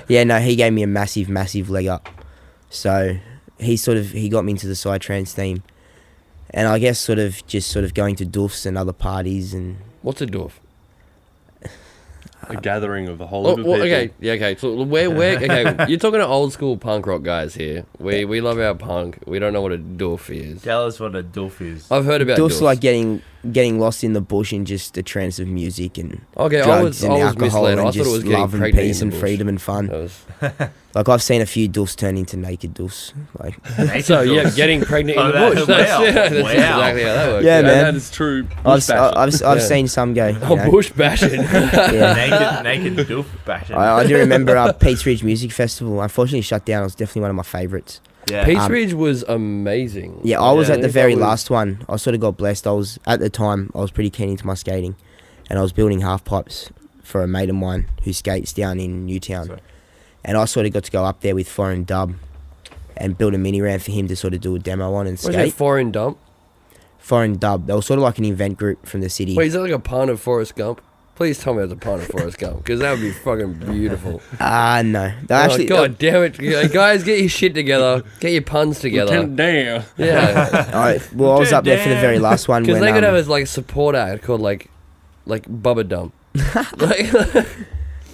Yeah, no, he gave me a massive leg up. So he got me into the Psytrance theme. And I guess sort of going to doofs and other parties and What's a doof? A gathering of a whole Oh, lot of people. okay, yeah, okay. So where, okay, you're talking to old school punk rock guys here. We love our punk. We don't know what a doof is. Tell us what a doof is. I've heard about doofs doofs. like getting lost in the bush in just a trance of music and Okay, I drugs was and alcohol misled. and I thought it just was getting love and pregnant peace in and the bush. freedom and fun. That was- Like I've seen a few doofs turn into naked doofs. Like So yeah, getting pregnant in Oh, the that- bush. That's, wow. yeah, that's Wow. exactly how that works. Yeah, man. That is true. I've Bush bashing. I've Yeah. seen some go. You Oh, know. bush bashing. Yeah. naked doof bashing. I do remember Pete's Ridge Music Festival. Unfortunately, shut down. It was definitely one of my favourites. yeah. Peace Ridge was amazing. Yeah, I was Yeah, at the that very was- last one. I sort of got blessed. I was at the time. I was pretty keen into my skating, and I was building half pipes for a mate of mine who skates down in Newtown. Sorry. And I sort of got to go up there with Foreign Dub and build a mini ramp for him to sort of do a demo on and Was it skate. Foreign Dump? Foreign Dub. They were sort of like an event group from the city. Wait, is that like a pun of Forrest Gump? Please tell me it's a pun of Forrest Gump, because that would be fucking beautiful. No. They actually, God damn it. Guys, get your shit together. Get your puns together. Lieutenant Dan. Yeah. I was up there for the very last one. Because when, they could have a like support act called like Bubba Dump. Like,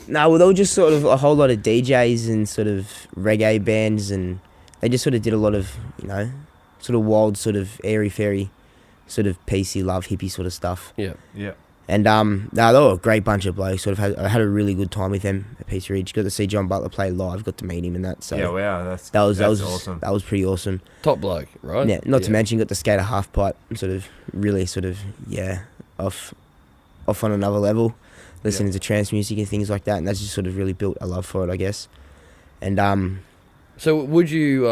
No, well, they were just sort of a whole lot of DJs and sort of reggae bands, and they just sort of did a lot of, sort of wild, sort of airy-fairy, sort of PC love, hippie sort of stuff. yeah. Yeah. And they were a great bunch of blokes. I had a really good time with them at Peace Ridge. Got to see John Butler play live. Got to meet him and that. So Yeah, wow. That's that was awesome. That was pretty awesome. Top bloke, right? Yeah, not to mention got to skate a half pipe and sort of really off on another level, listening to trance music and things like that, and that's just sort of really built a love for it, I guess. And So would you,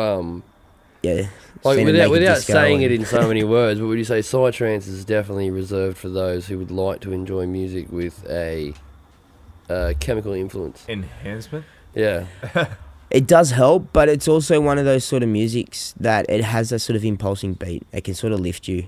yeah, like seen a naked without disco saying it and- in so many words, but would you say Psytrance is definitely reserved for those who would like to enjoy music with a chemical influence? Enhancement? Yeah. It does help, but it's also one of those sort of musics that it has a sort of impulsing beat. It can sort of lift you,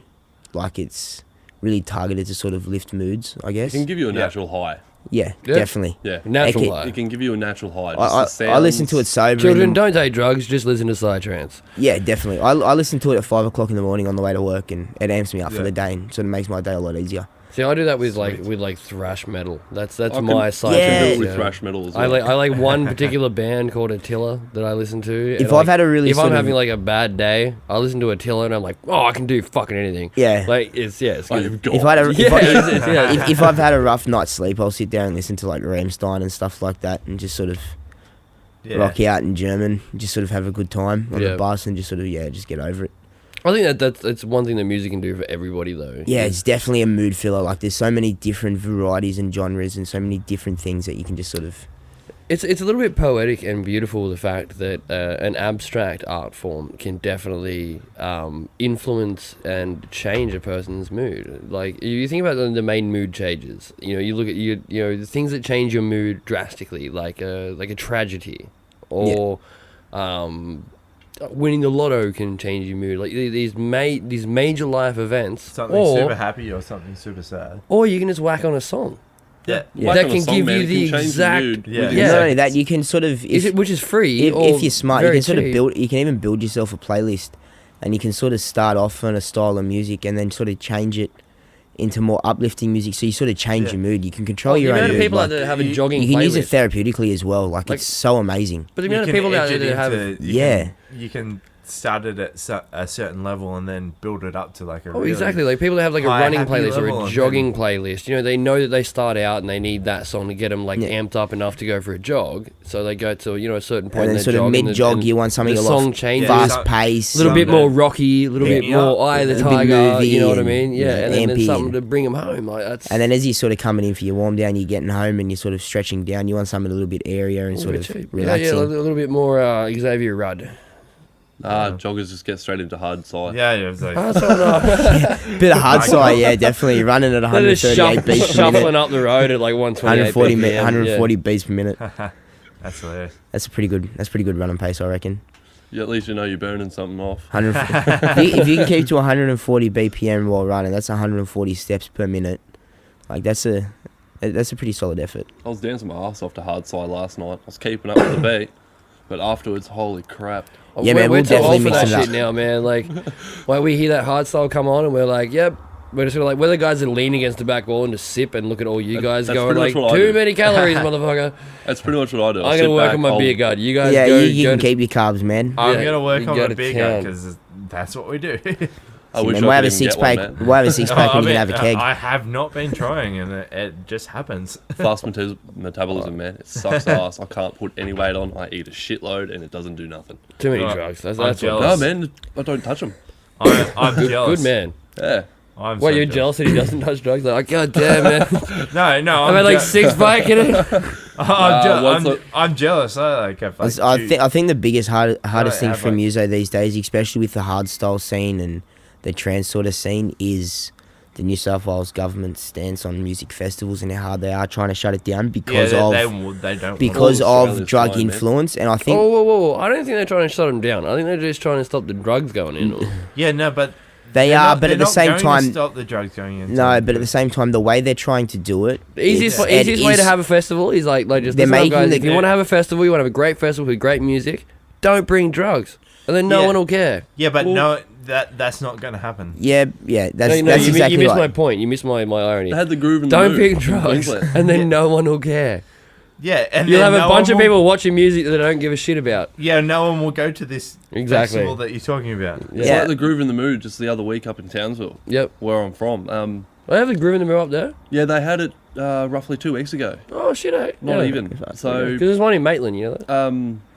like it's really targeted to sort of lift moods, I It guess. can give you a Yeah. natural high. Yeah, Yeah. definitely. Yeah. Natural Okay. high. It can give you a natural high. Just the I listen to it sounds. sober. Children, in the- don't take drugs, just listen to Psytrance. Yeah, definitely. I listen to it at 5 o'clock in the morning on the way to work, and it amps me up for Yeah. the day and sort of makes my day a lot easier. See, I do that with Sweet. like thrash metal. That's I can- my I Psytrance. can do it Yeah. with thrash metal as I well. like one particular band called Attila that I listen to. If and, I've like, had a really if I'm sort of- having like a bad day, I listen to Attila and I'm like, oh, I can do fucking anything. Yeah. Like it's it's Oh, good. you've got If I had a, Yeah, if, I, yeah. if I've had a rough night's sleep, I'll sit there and listen to like Rammstein and stuff like that, and just sort of Yeah. rock out in German, just sort of have a good time on Yeah. the bus, and just sort of just get over it. I think that's one thing that music can do for everybody, though. Yeah, it's definitely a mood filler. Like, there's so many different varieties and genres and so many different things that you can just sort of... It's a little bit poetic and beautiful, the fact that an abstract art form can definitely influence and change a person's mood. Like, you think about the main mood changes. You know, you look at the things that change your mood drastically, like a tragedy, or winning the lotto can change your mood. Like these major life events, Something super happy or something super sad. or you can just whack on a song. Yeah. Whack That on a can song, give man, you it the can change exact- mood Yeah. with Yeah. Not your- only that, you can sort of... Which is free, if you're smart, you very can sort of cheap. build... You can even build yourself a playlist, and you can sort of start off on a style of music and then sort of change it into more uplifting music. So you sort of change Yeah. your mood. You can control The your amount own of mood. people out Like, there that have a you- jogging you can use it playlist. therapeutically as well. Like, Like- it's so amazing. But the amount of people out there that have... You can start it at a certain level and then build it up to like a Oh, really exactly. Like people that have like a high, running happy playlist or level a and jogging playlist. You know, they know that they start out and they need that song to get them like Yeah. amped up enough to go for a jog. So they go to a certain point. And in then their sort of jog and mid-jog, and you want something the a song lot changes. Yeah. fast pace. A little bit Something more rocky, a little bit Yeah. more Eye of the A bit Tiger. moody You know what I and, mean? Yeah, yeah, and then ampy something and- to bring them home. Like that's. And then as you're sort of coming in for your warm down, you're getting home and you're sort of stretching down. You want something a little bit airier and a sort little of bit cheap. relaxing. Yeah, a little bit more Xavier Rudd. Joggers just get straight into hard side. Yeah, it was like Bit of hard side, yeah, definitely. Running at They're just 138 beats per minute. shuffling up the road at like 128 140, BPM, 140 beats per minute. that's hilarious. That's pretty good running pace, I reckon. Yeah, at least you know you're burning something off. 100, if you can keep to 140 BPM while running, that's 140 steps per minute. Like that's a pretty solid effort. I was dancing my ass off to hard side last night. I was keeping up with the beat, but afterwards, holy crap. Yeah, man, we're we'll too old definitely for mix that it shit up. now, man. Like, when we hear that hard style come on, and we're like, yep. We're just sort of like, we're the guys that lean against the back wall and just sip and look at all you guys That's going pretty like, much what I too do. many calories, motherfucker. That's pretty much what I do. I'm gonna work on my beer gut. You guys Yeah, go. you go can to- keep your carbs, man. I'm Yeah, gonna work you on go my to big town. because that's what we do. I See, wish man, I we'll have could a even six get one, pack. man. We'll have a six pack and you can have a keg. I have not been trying, and it just happens. Fast metabolism, man. It sucks ass. I can't put any weight on. I eat a shitload and it doesn't do nothing. Too many Right. drugs. That's I'm what. jealous. No, man. I don't touch them. I'm Good, jealous. good man. Yeah. I'm Wait, so you're jealous that he doesn't touch drugs? Like, god damn, man. No, I've had like 6 bike in it. I'm jealous. I think the biggest hardest thing have, for like- muso these days, especially with the hard style scene and the trance sort of scene, is the New South Wales government's stance on music festivals and how hard they are trying to shut it down because they don't. because All of Australia's drug trying, man. influence. And I think Oh, whoa. I don't think they're trying to shut them down. I think they're just trying to stop the drugs going in. Yeah, no, but they they're are, not- but they're at the not same going to time, stop the drugs going in. no. But at the same time, the way they're trying to do it, The easiest it way to is- have a festival is like just They're listen up, making guys. the- If you want to have a festival, you want to have a great festival with great music, don't bring drugs, and then no Yeah. one will care. Yeah, but Well- no, that's not going to happen. yeah, that's You exactly missed right. my point. You missed my irony. They had the groove in the Don't mood bring in drugs, Queensland. and then no one will care. Yeah, and You'll then have a no bunch one of will- people watching music that they don't give a shit about. Yeah, no one will go to this Exactly. festival that you're talking about. It's Yeah. like the groove in the mood just the other week up in Townsville, Yep. where I'm from. I have the groove in the mirror up there. Yeah, they had it roughly 2 weeks ago. Oh shit! Not even. So, Because there's one in Maitland, you know that.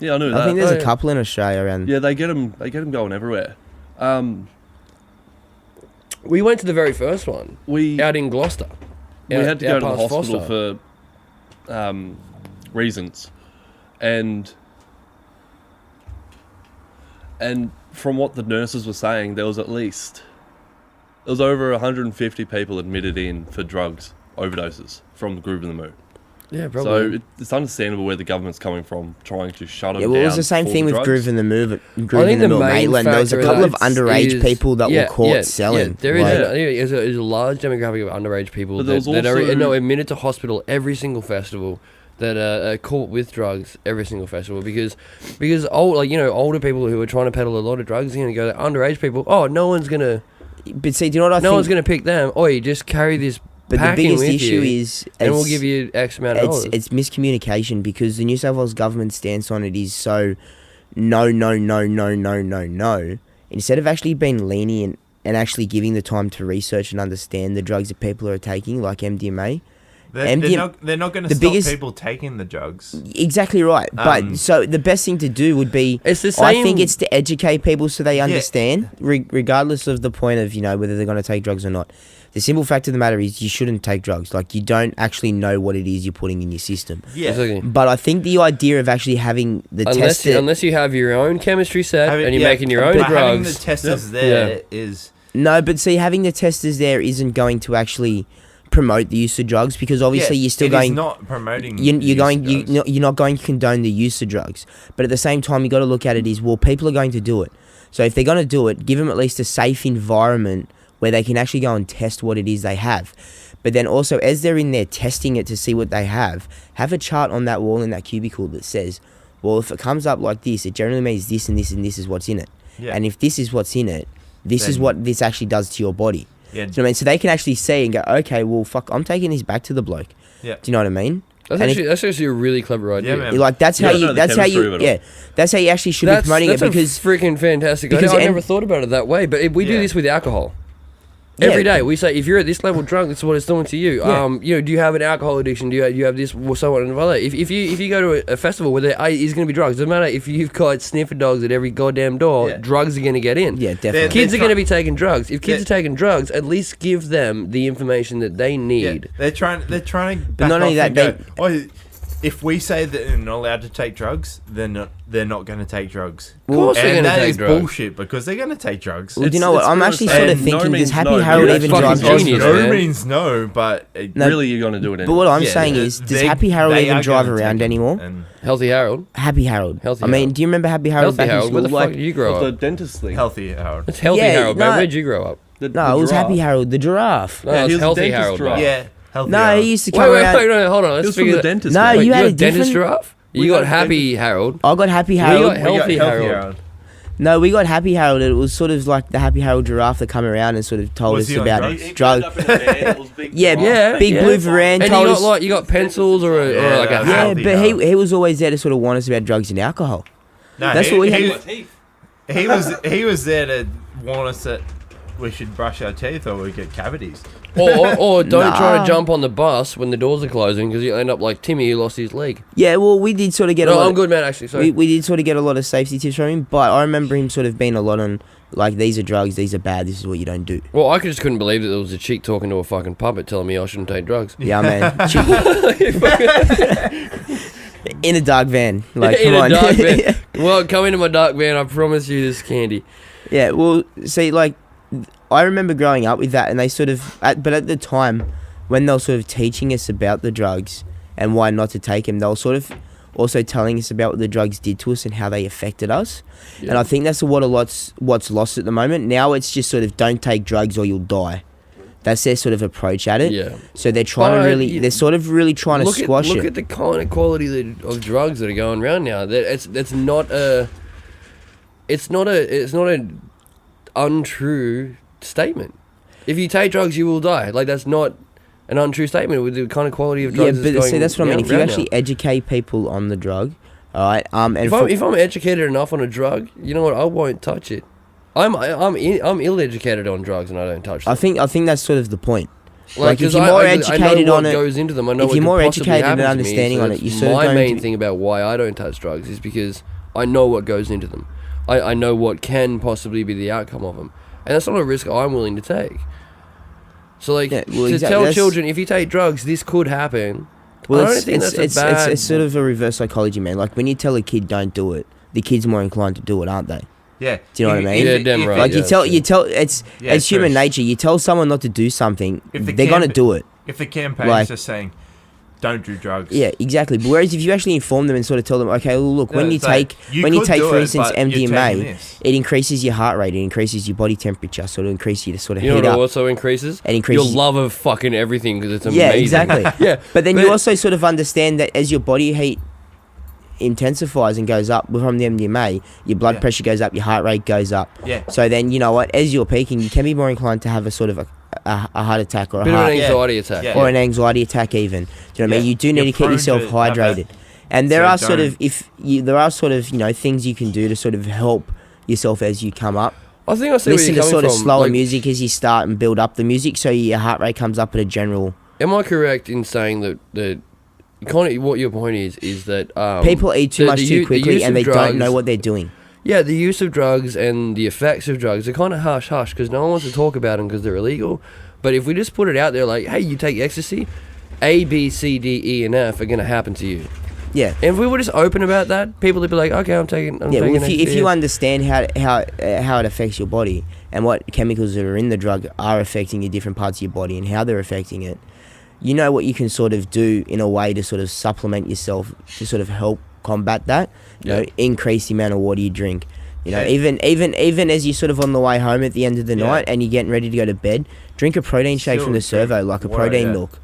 yeah, I knew I that. think there's Oh, a yeah. couple in Australia around. Yeah, they get them going everywhere. We went to the very first one We out in Gloucester. we had to out go to the past hospital Foster. for reasons, and from what the nurses were saying, there was over 150 people admitted in for drugs overdoses from the groove in the mood. Yeah, So probably. it's understandable where the government's coming from, trying to shut them Yeah, down. well, it was the same for thing with drugs. Groove in the Move, I Groove think in the the Mill, main Maitland. There was a factor couple of is- underage people that were caught selling. Yeah, there is. Like, There's a large demographic of underage people But there that, was that are also- admitted to hospital every single festival. That are caught with drugs every single festival because older people who are trying to peddle a lot of drugs are going to go to underage people. Oh, no one's gonna but see, do you know what I no one's think? gonna pick them. Oh, you just carry this But the packing biggest with issue you, is, and we'll give you X amount of dollars. it's miscommunication because the New South Wales government stance on it is so no. Instead of actually being lenient and actually giving the time to research and understand the drugs that people are taking, like MDMA, They're not going to the stop biggest- people taking the drugs. Exactly right. But so the best thing to do would be, It's the I think same- it's to educate people so they understand, regardless of the point of, whether they're going to take drugs or not. The simple fact of the matter is you shouldn't take drugs. Like, you don't actually know what it is you're putting in your system. Yeah. Exactly. But I think the idea of actually having the test... Unless you have your own chemistry set and you're Yeah, making your own but having drugs. the testers there is... No, but see, having the testers there isn't going to actually promote the use of drugs, because obviously you're still going... It's not promoting You're drugs. you're not going to condone the use of drugs, but at the same time you got to look at it as, well, people are going to do it, so if they're going to do it, give them at least a safe environment where they can actually go and test what it is they have. But then also, as they're in there testing it to see what they have a chart on that wall in that cubicle that says, well, if it comes up like this, it generally means this and this and this is what's in it. And if this is what's in it, this is what this actually does to your body. Do you know what I mean? So they can actually see and go, okay, well, fuck, I'm taking this back to the bloke. Do you know what I mean? That's actually a really clever idea. Yeah, man. Like, that's how you that's how you actually should be promoting it, because a freaking fantastic because idea. I never thought about it that way, but we do this with alcohol. Yeah. Every day we say, if you're at this level drunk, this is what it's doing to you. Yeah. Do you have an alcohol addiction? Do you have this, so on and so on? If you go to a festival where there is going to be drugs, doesn't matter if you've got sniffer dogs at every goddamn door. Drugs are going to get in. Yeah, definitely. Kids are going to be taking drugs. If kids are taking drugs, at least give them the information that they need. They're trying to. But not only that, if we say that they're not allowed to take drugs, they're not going to take drugs. Of course they're And going to that take is drugs. bullshit, because they're going to take drugs. Well, you know what? I'm actually sort of thinking, does Happy no. Harold You're even fucking drive drugs? genius, No man. means no, but No, Really, you're going to do it But anyway. what I'm Yeah, saying they- is, does they- Happy Harold they even are drive gonna around take it. anymore? And Healthy Harold. Happy Harold. Healthy I mean, Harold. do you remember Happy Harold Healthy back in Harold. Where school? the fuck Like, did you grow The up? dentist thing. healthy Harold. It's Healthy Yeah, Harold, man. no. Where'd you grow up? The no, it was giraffe. Happy Harold, the giraffe. No, Yeah, it's he was a Healthy dentist Harold, giraffe. bro. Yeah, healthy No, Harold. he used to come Wait, around. no, hold on. He Let's was from figure the that. dentist. No, mate. you You had got a Dentist different... Giraffe? We You got got a Happy Harold. I got Happy We Harold. got Healthy Harold. No, we got Happy Harold. It was sort of like the Happy Harold giraffe that come around and sort of told Was us he on about drugs? drugs. Yeah, big blue Varan And told you us... got you got pencils or like a Yeah, yeah, hat. Healthy but Harold. he was always there to sort of warn us about drugs and alcohol. No, That's what we had. He was there to warn us that we should brush our teeth or we get cavities. Or don't try Nah. to jump on the bus when the doors are closing because you end up like Timmy who lost his leg. Yeah, well, we did sort of get a No, lot... I'm good, man. Actually, sorry. We did sort of get a lot of safety tips from him, but I remember him sort of being a lot on, like, these are drugs, these are bad, this is what you don't do. Well, I just couldn't believe that there was a chick talking to a fucking puppet telling me I shouldn't take drugs. Yeah, man. In a dark van. Like, In come a on. dark van. Well, come into my dark van. I promise you this candy. Yeah, well, see, like, I remember growing up with that, and they sort of... but at the time, when they were sort of teaching us about the drugs and why not to take them, they were sort of also telling us about what the drugs did to us and how they affected us. Yeah. And I think that's what's lost at the moment. Now it's just sort of, don't take drugs or you'll die. That's their sort of approach at it. Yeah. So they're trying to really... They're sort of really trying to squash Look it. at the kind of quality of drugs that are going around now. That's not a... It's not an untrue statement. If you take drugs, you will die. Like, that's not an untrue statement with the kind of quality of drugs. Yeah, but see, that's what I mean. If you around actually now. educate people on the drug, all right, and If I'm educated enough on a drug, you know what? I won't touch it. I'm ill-educated on drugs and I don't touch them. I think that's sort of the point. Like, if 'cause you're more I know educated what on it, goes into them. I know if what you're could more possibly educated and happen to me, understanding so on it, that's you're sort of my going main to- thing about why I don't touch drugs is because I know what goes into them. I know what can possibly be the outcome of them, and that's not a risk I'm willing to take. So, like, Yeah, well, to exactly, tell that's- children if you take drugs, this could happen. Well, I don't it's, think it's, that's a it's, bad. it's sort of a reverse psychology, man. Like, when you tell a kid don't do it, the kid's more inclined to do it, aren't they? Yeah. Do you know what I mean? Yeah, damn right. Like, yeah, you tell, it's Yeah, it's human true. nature. You tell someone not to do something, If the they're gonna camp- do it. If the campaign Like- is just saying, don't do drugs. Yeah, exactly. But whereas if you actually inform them and sort of tell them, okay, well, look, when Yeah, you it's like, take, you when you could take, do for it, instance, but you're taking MDMA, this. it increases your heart rate, it increases your body temperature, so it'll increase you to sort of You know heat what up. also increases? It increases- your love of fucking everything because it's amazing. Yeah, exactly. Yeah, But then you also sort of understand that as your body heat intensifies and goes up from the MDMA, your blood Yeah. pressure goes up, your heart rate goes up. Yeah. So then, you know what, as you're peaking, you can be more inclined to have a sort of a heart attack or a bit of heart, an anxiety attack. Yeah. or an anxiety attack even. Do you know what I mean? Yeah. You do need You're to keep prone yourself to have that. hydrated. And there So are sort of, don't- there are sort of, things you can do to sort of help yourself as you come up. I think I see where Listen you're to coming sort of from. slower Like, music as you start and build up the music, so your heart rate comes up at a general Am I correct in saying that kind of what your point is that People eat too much too quickly use and of they drugs, don't know what they're doing. Yeah, the use of drugs and the effects of drugs are kind of hush because no one wants to talk about them because they're illegal. But if we just put it out there like, hey, you take ecstasy, A, B, C, D, E, and F are going to happen to you. Yeah. And if we were just open about that, people would be like, okay, I'm taking Well, ecstasy. if you understand how it affects your body and what chemicals that are in the drug are affecting your different parts of your body and how they're affecting it, you know what you can sort of do in a way to sort of supplement yourself to sort of help combat that. You know, increase the amount of water you drink. You know, even as you're sort of on the way home at the end of the night and you're getting ready to go to bed, drink a protein shake from the servo, like a protein milk.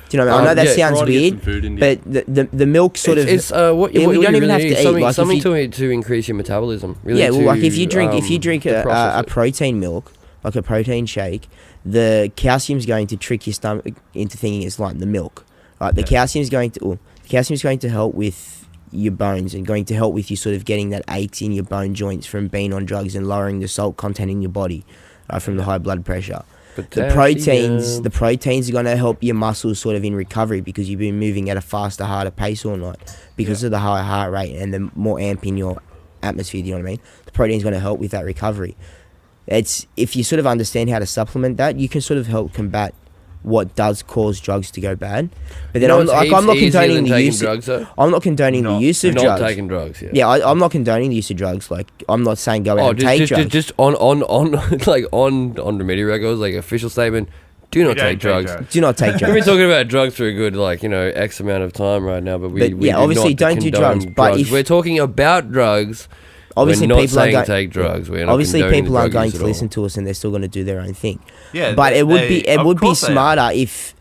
Do you know what I mean? I know that sounds weird, but the milk sort of... It's what you don't even have need to something, eat. Like something to increase your metabolism. Really, yeah, well, to, like if you drink a protein milk, like a protein shake, the calcium's going to trick your stomach into thinking it's like the milk. Right? The calcium's going to help with your bones and going to help with you sort of getting that aches in your bone joints from being on drugs and lowering the salt content in your body from the high blood pressure. The proteins are going to help your muscles sort of in recovery because you've been moving at a faster, harder pace all night because of the higher heart rate and the more amp in your atmosphere. Do you know what I mean? The protein's going to help with that recovery. It's if you sort of understand how to supplement that, you can sort of help combat what does cause drugs to go bad. But then I'm not condoning the use. I'm not condoning the use of drugs. Not taking drugs. Yeah, I'm not condoning the use of drugs. Like I'm not saying go out and take drugs. Just on like on Remedial Records, like official statement. Do not take drugs. Do not take drugs. We've been talking about drugs for a good X amount of time right now, but we obviously don't do drugs. But if we're talking about drugs. Obviously, we're not people saying aren't take drugs. We're not obviously people aren't going use to listen to us, and they're still going to do their own thing. Yeah, but it would be smarter if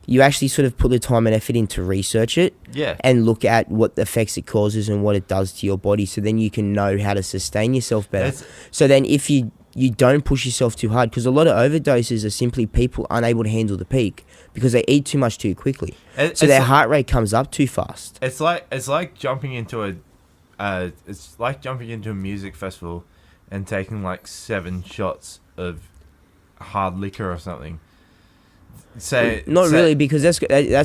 you actually sort of put the time and effort in to research it. Yeah. And look at what effects it causes and what it does to your body, so then you can know how to sustain yourself better. So then, if you don't push yourself too hard, because a lot of overdoses are simply people unable to handle the peak because they eat too much too quickly, so their heart rate comes up too fast. It's like jumping into a music festival and taking like 7 shots of hard liquor or something. Really, because that's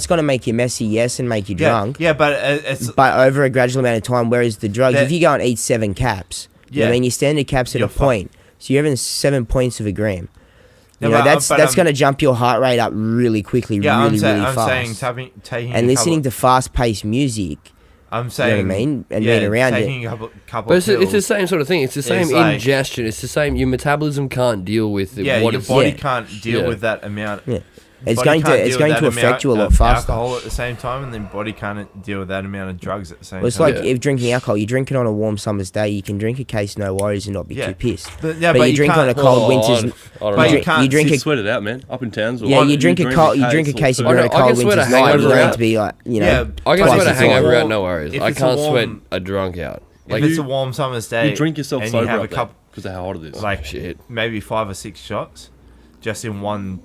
going to make you messy, yes, and make you drunk. Yeah, but it's over a gradual amount of time. Whereas the drugs, if you go and eat 7 caps, I mean, your standard caps at a point, so you're having 7 points of a gram. You know, that's going to jump your heart rate up really quickly, really fast. I'm saying taking and listening to fast-paced music. I'm saying, you know what I mean, and being around taking it. A couple but pills, it's the same sort of thing. It's the same ingestion. It's the same. Your metabolism can't deal with your body can't deal with that amount. Yeah. It's going to affect you a lot faster. Alcohol at the same time, and then body can't deal with that amount of drugs at the same time. It's like if drinking alcohol, you drink it on a warm summer's day, you can drink a case, no worries, and not be too pissed. But you drink on a cold winter's. You drink it. Sweat it out, man. Up in towns. You drink a case of beer on a cold winter's night. You're going to be like, I can sweat a hangover out, no worries. I can't sweat a drunk out. If it's a warm summer's day, you drink yourself and sober you have a couple because of how hot it is. Like maybe 5 or 6 shots, just in one.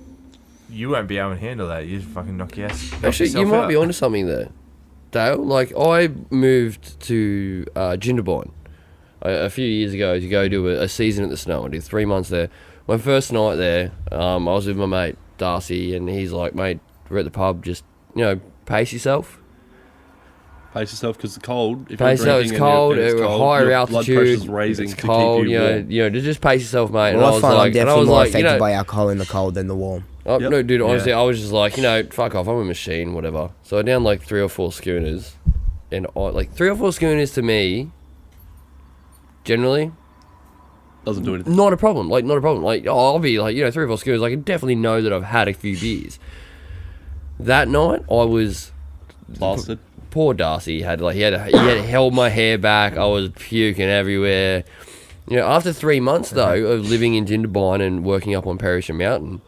You won't be able to handle that. You just fucking knock your ass. Actually, you might be onto something there, Dale. Like, I moved to Jindabyne a few years ago to go do a season at the Snow. I did 3 months there. My first night there, I was with my mate Darcy, and he's like, "Mate, we're at the pub. Just pace yourself." Pace yourself because it's cold. Pace yourself. It's cold. Higher altitude. Blood pressure's raising. It's cold. Just pace yourself, mate. Well, I find I'm definitely more affected by alcohol in the cold than the warm. No, dude, honestly, I was just like, fuck off, I'm a machine, whatever. So I down like 3 or 4 schooners. And 3 or 4 schooners to me, generally, doesn't do anything. Not a problem. Not a problem. I'll be 3 or 4 schooners. I can definitely know that I've had a few beers. That night, I was blasted. Poor Darcy had he had held my hair back. I was puking everywhere. After 3 months though of living in Jindabyne and working up on Perisher Mountain,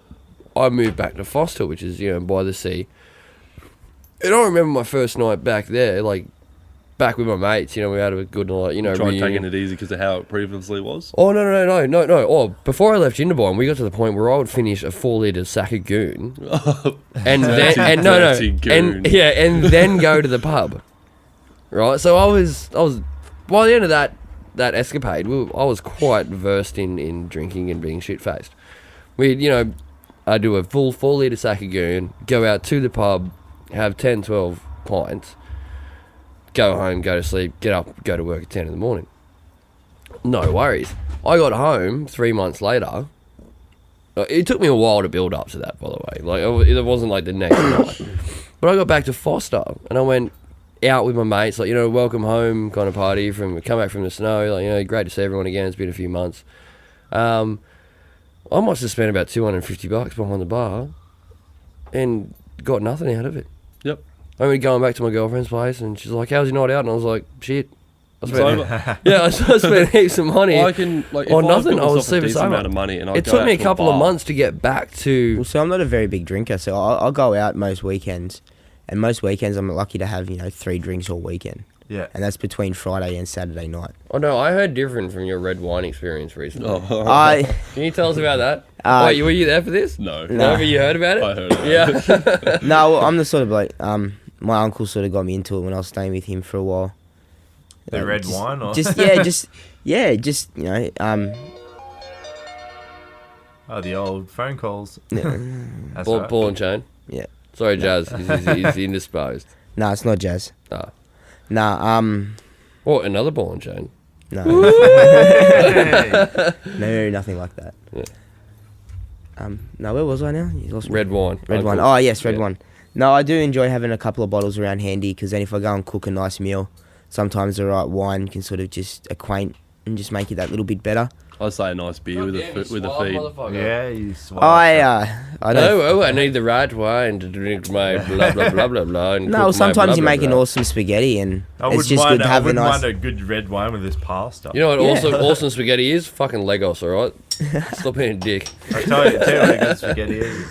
I moved back to Foster, which is by the sea. And I remember my first night back there, back with my mates. We had a good night. Tried taking it easy because of how it previously was. Oh no! Oh, before I left Jindabyne, we got to the point where I would finish a 4-litre sack of goon, and then then go to the pub. Right, so I was by the end of that escapade, I was quite versed in drinking and being shit faced. We I do a full 4 litre sack of goon, go out to the pub, have 10, 12 pints, go home, go to sleep, get up, go to work at 10 in the morning. No worries. I got home 3 months later. It took me a while to build up to that, by the way. Like, it wasn't like the next night. But I got back to Foster, and I went out with my mates, like, welcome home kind of party, come back from the snow, like, great to see everyone again, it's been a few months. I must have spent about $250 behind the bar and got nothing out of it. Yep. I remember going back to my girlfriend's place, and she's like, how's your night out? And I was like, shit. I spent heaps of money I can, like, if on I nothing. put I was myself a super decent sober. amount of money and I It go took out me a to a couple of bar- months to get back to... Well, so I'm not a very big drinker, so I'll go out most weekends. And most weekends I'm lucky to have, 3 drinks all weekend. Yeah. And that's between Friday and Saturday night. Oh no, I heard different from your red wine experience recently. I Can you tell us about that? Uh, Were you there for this? No. No, but you heard about it? I heard it. Yeah. No, well, I'm the sort of bloke. My uncle sort of got me into it when I was staying with him for a while. The red wine, or oh, the old phone calls. That's right. Ball and chain. Yeah. Sorry, Jazz. He's indisposed. No, it's not jazz. Ah. No, Or another ball and chain. no, Hey. no, nothing like that. Yeah. No, where was I now? You lost me. Red wine. Red one. Uncle. Oh yes, red Yeah. one. No, I do enjoy having a couple of bottles around handy because then if I go and cook a nice meal, sometimes the right wine can sort of just acquaint and just make it that little bit better. I'd say a nice beer with a feed. Yeah, you swallow. I don't. I need the right wine to drink my blah blah blah blah blah. And No, cook my sometimes blah, you blah, make an blah. awesome spaghetti and I it's wouldn't just mind, good to I have a wouldn't nice. mind a good red wine with this pasta. You know what? Yeah. Awesome spaghetti is fucking Legos. All right. Stop being a dick. I tell you what a good spaghetti is.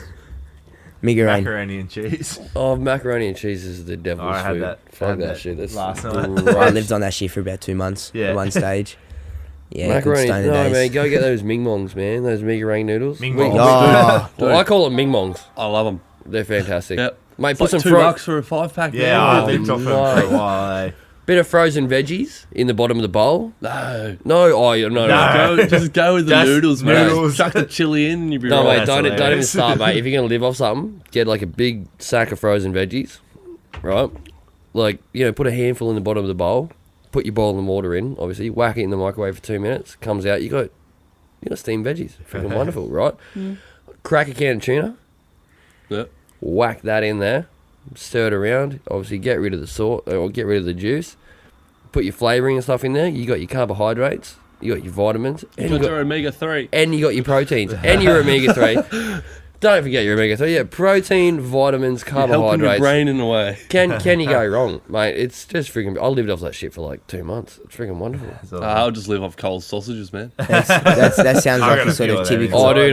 Migraine. Macaroni and cheese. Oh, macaroni and cheese is the devil's I had food. that. Fuck had that shit. That's last night. I lived on that shit for about 2 months Yeah. at one stage. Yeah, macaroni. good stoner No, days. man, go get those Ming Mongs, man. Those Ming Rang noodles. Ming We- Mongs. Oh, Well, I call them Ming Mongs. I love them. They're fantastic. Yep. Mate, It's put like some $2 for a 5-pack. Yeah, Oh, I've been off them for a while. Eh? bit of frozen veggies in the bottom of the bowl. No. No. Just go with the Just noodles, man. noodles. Chuck the chili in and you'll be No, right. mate, That's don't even hilarious. start, mate. If you're going to live off something, get like a big sack of frozen veggies, right? Like, put a handful in the bottom of the bowl, put your boiling water in, obviously, whack it in the microwave for 2 minutes, comes out, you got steamed veggies. Freaking wonderful, right? Crack a can of tuna, Yep. whack that in there, stir it around, obviously get rid of the salt, or get rid of the juice, put your flavouring and stuff in there, you got your carbohydrates, you got your vitamins, and Got your omega-3. and you got your proteins and your omega-3. Don't forget your omega-3. Yeah, protein, vitamins, You're helping your carbohydrates. brain in a way. Can you go wrong, mate? It's just freaking... I lived off that shit for like 2 months. It's freaking wonderful. So, I'll just live off cold sausages, man. that sounds I like got a a sort few of of them. typical. Oh, dude,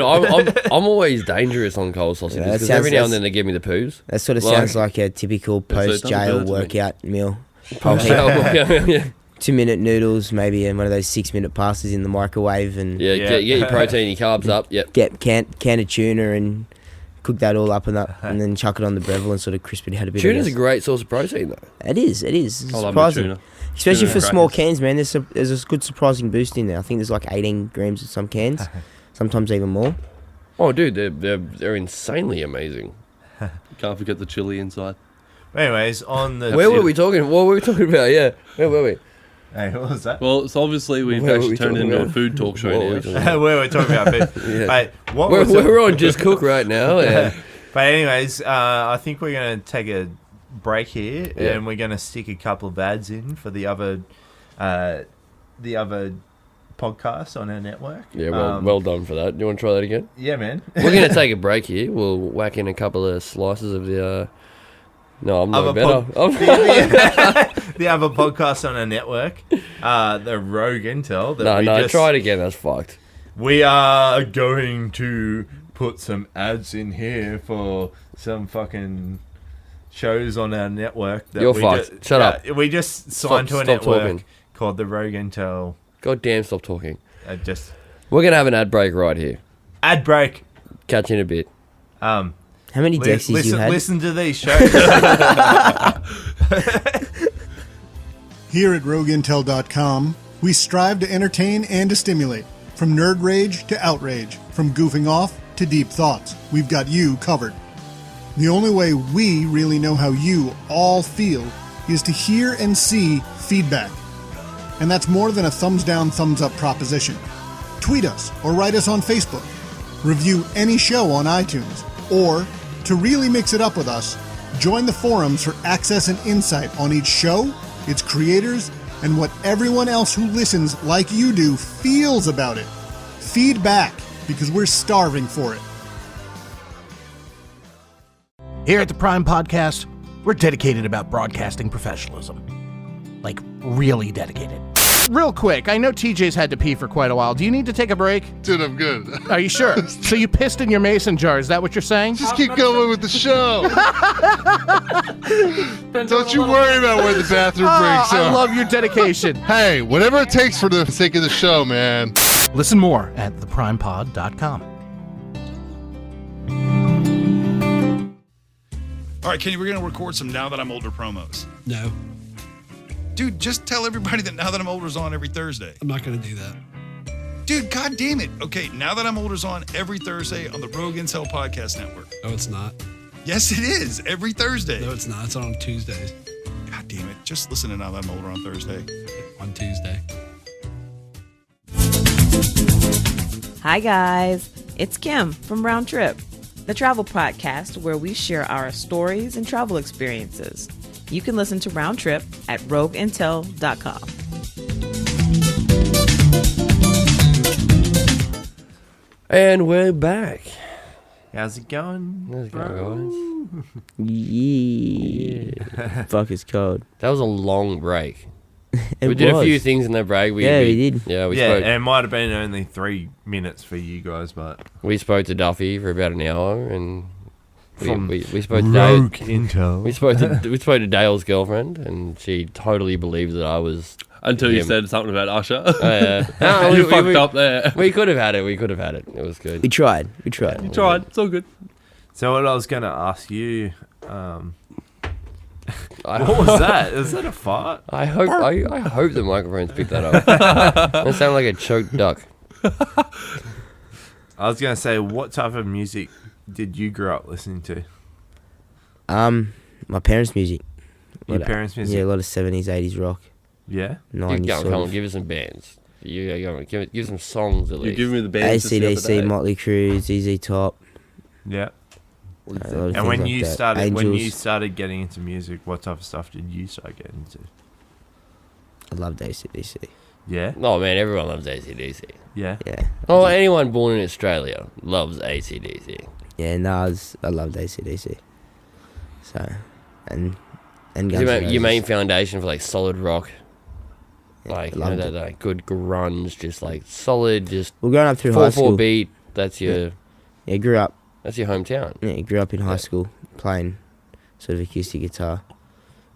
I'm always dangerous on cold sausages Yeah, that because every sounds- now and then they give me the poos. That sort of Like- sounds like a typical That's it, post-jail doesn't do it to me. workout meal. Yeah, 2-minute noodles, maybe, and one of those 6-minute pastas in the microwave, and Yeah. get your protein, your carbs up. Yep. get can of tuna and cook that all up and then chuck it on the Breville and sort of crisp it out a bit. Tuna's a great source of protein, though. It is. It's I love my surprising, tuna. especially Tuna for small crackers. cans, man. There's a good surprising boost in there. I think there's like 18 grams in some cans, sometimes even more. Oh, dude, they're insanely amazing. Can't forget the chili inside. anyways, on the Where were we talking? What were we talking about? Yeah, where were we? Hey, what was that? Well, so obviously we've Where were actually we turned talking into a about? food talk show What were we now. talking about? Where we're talking about food. Yeah. Hey, what We're, was we're on Just Cook right now. Yeah. But anyways, I think we're going to take a break here, Yeah. and we're going to stick a couple of ads in for the other podcasts on our network. Yeah, well done for that. Do you want to try that again? Yeah, man. We're going to take a break here. We'll whack in a couple of slices of the... No, I'm not Other better. the other podcasts on our network, the Rogue Intel. That No, try it again. That's fucked. We are going to put some ads in here for some fucking shows on our network. That You're we fucked. Shut up. We just signed to a Stop network talking. called the Rogue Intel. God damn, stop talking. Just We're going to have an ad break right here. ad break. Catch you in a bit. How many Dexies you had? Listen to these shows. Here at RogueIntel.com, we strive to entertain and to stimulate. From nerd rage to outrage, from goofing off to deep thoughts, we've got you covered. The only way we really know how you all feel is to hear and see feedback. And that's more than a thumbs down, thumbs up proposition. Tweet us or write us on Facebook. Review any show on iTunes. Or, to really mix it up with us, join the forums for access and insight on each show, its creators, and what everyone else who listens like you do feels about it. Feedback, because we're starving for it. Here at the Prime Podcast, we're dedicated about broadcasting professionalism. Like, really dedicated. Real quick, I know TJ's had to pee for quite a while. Do you need to take a break? Dude, I'm good. Are you sure? So you pissed in your mason jar, is that what you're saying? Just keep going with the show. Don't you worry about where the bathroom breaks I are. love your dedication. Hey, whatever it takes for the sake of the show, man. Listen more at theprimepod.com. All right, Kenny, we're going to record some Now That I'm Older promos. No, Dude, just tell everybody that Now That I'm Older's on every Thursday. I'm not going to do that. Dude, God damn it. Okay, Now That I'm Older's on every Thursday on the Rogue Intel Podcast Network. No, it's not. Yes, it is. Every Thursday. No, it's not. It's on Tuesdays. God damn it. Just listen to Now That I'm Older on Thursday. On Tuesday. Hi, guys. It's Kim from Round Trip, the travel podcast where we share our stories and travel experiences. You can listen to Round Trip at rogueintel.com. And we're back. How's it going? How's it going, guys? Yeah. Fuck, it's cold. That was a long break. It We did a was. few things in that break. We did. Yeah, we Yeah, spoke. and it might have been only 3 minutes for you guys, but We spoke to Duffy for about an hour, and we spoke to Rogue Dale. Intel. We spoke to Dale's girlfriend, and she totally believed that I was. Until you him. said something about Usher. No, You fucked up there. We could have had it. It was good. We tried. You tried. It's all good. So what I was going to ask you, I what was that? Is that a fart? I hope the microphones picked that up. That sounded like a choked duck. I was going to say, what type of music did you grow up listening to? My parents' music. Your parents' music? Yeah, a lot of 70s, 80s rock. Yeah? 90s Come sort on, of. give us some bands. Give some songs at You least. give me the bands just the other AC/DC, day. Motley Crue, ZZ Top. Yeah. A lot of And things when like you that. started Angels. getting into music, what type of stuff did you start getting into? I loved AC/DC. Yeah? Oh man, everyone loves AC/DC. Yeah? Yeah. Oh, anyone born in Australia loves AC/DC. Yeah, Nas, I loved AC/DC. So, and Guns Your N' main Roses. foundation for like solid rock, Yeah, like loved that it. like good grunge, just like solid, just Well, growing up through high 4/4 school. beat. That's your Grew up. that's your hometown. Yeah, grew up in high Yeah. school playing sort of acoustic guitar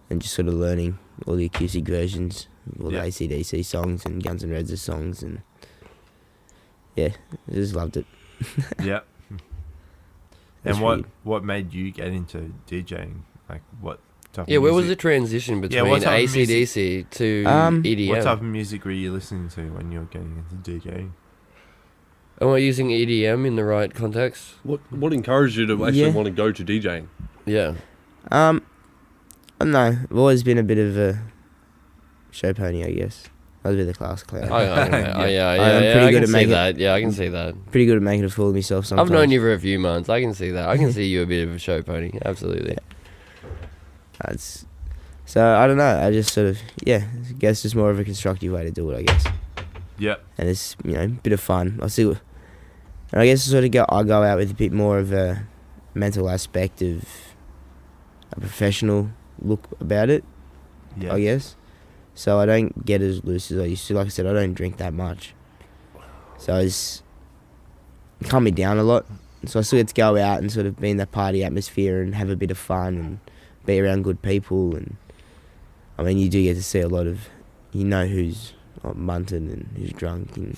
and just sort of learning all the acoustic versions of all Yeah. the AC/DC songs and Guns N' Roses songs, and yeah, I just loved it. Yeah. That's And weird. what made you get into DJing? Like, what type Yeah, of where was the music? transition Yeah, between what type of AC/DC to Um, EDM? What type of music were you listening to when you were getting into DJing? Am I using EDM in the right context? What encouraged you to actually Yeah. want to go to DJing? Yeah. I don't know. I've always been a bit of a show pony, I guess. I was a bit of a class clown. Yeah, I'm pretty I good can at see making- that. Yeah, I can see that. Pretty good at making a fool of myself sometimes. I've known you for a few months. I can see that. I can see you a bit of a show pony. Absolutely. So I don't know. I just sort of I guess it's more of a constructive way to do it, I guess. Yeah. And it's a bit of fun. And I guess I go out with a bit more of a mental aspect of a professional look about it. Yeah. I guess. So I don't get as loose as I used to. Like I said, I don't drink that much. So it calmed me down a lot. So I still get to go out and sort of be in that party atmosphere and have a bit of fun and be around good people. And I mean, you do get to see a lot of, who's munted and who's drunk, and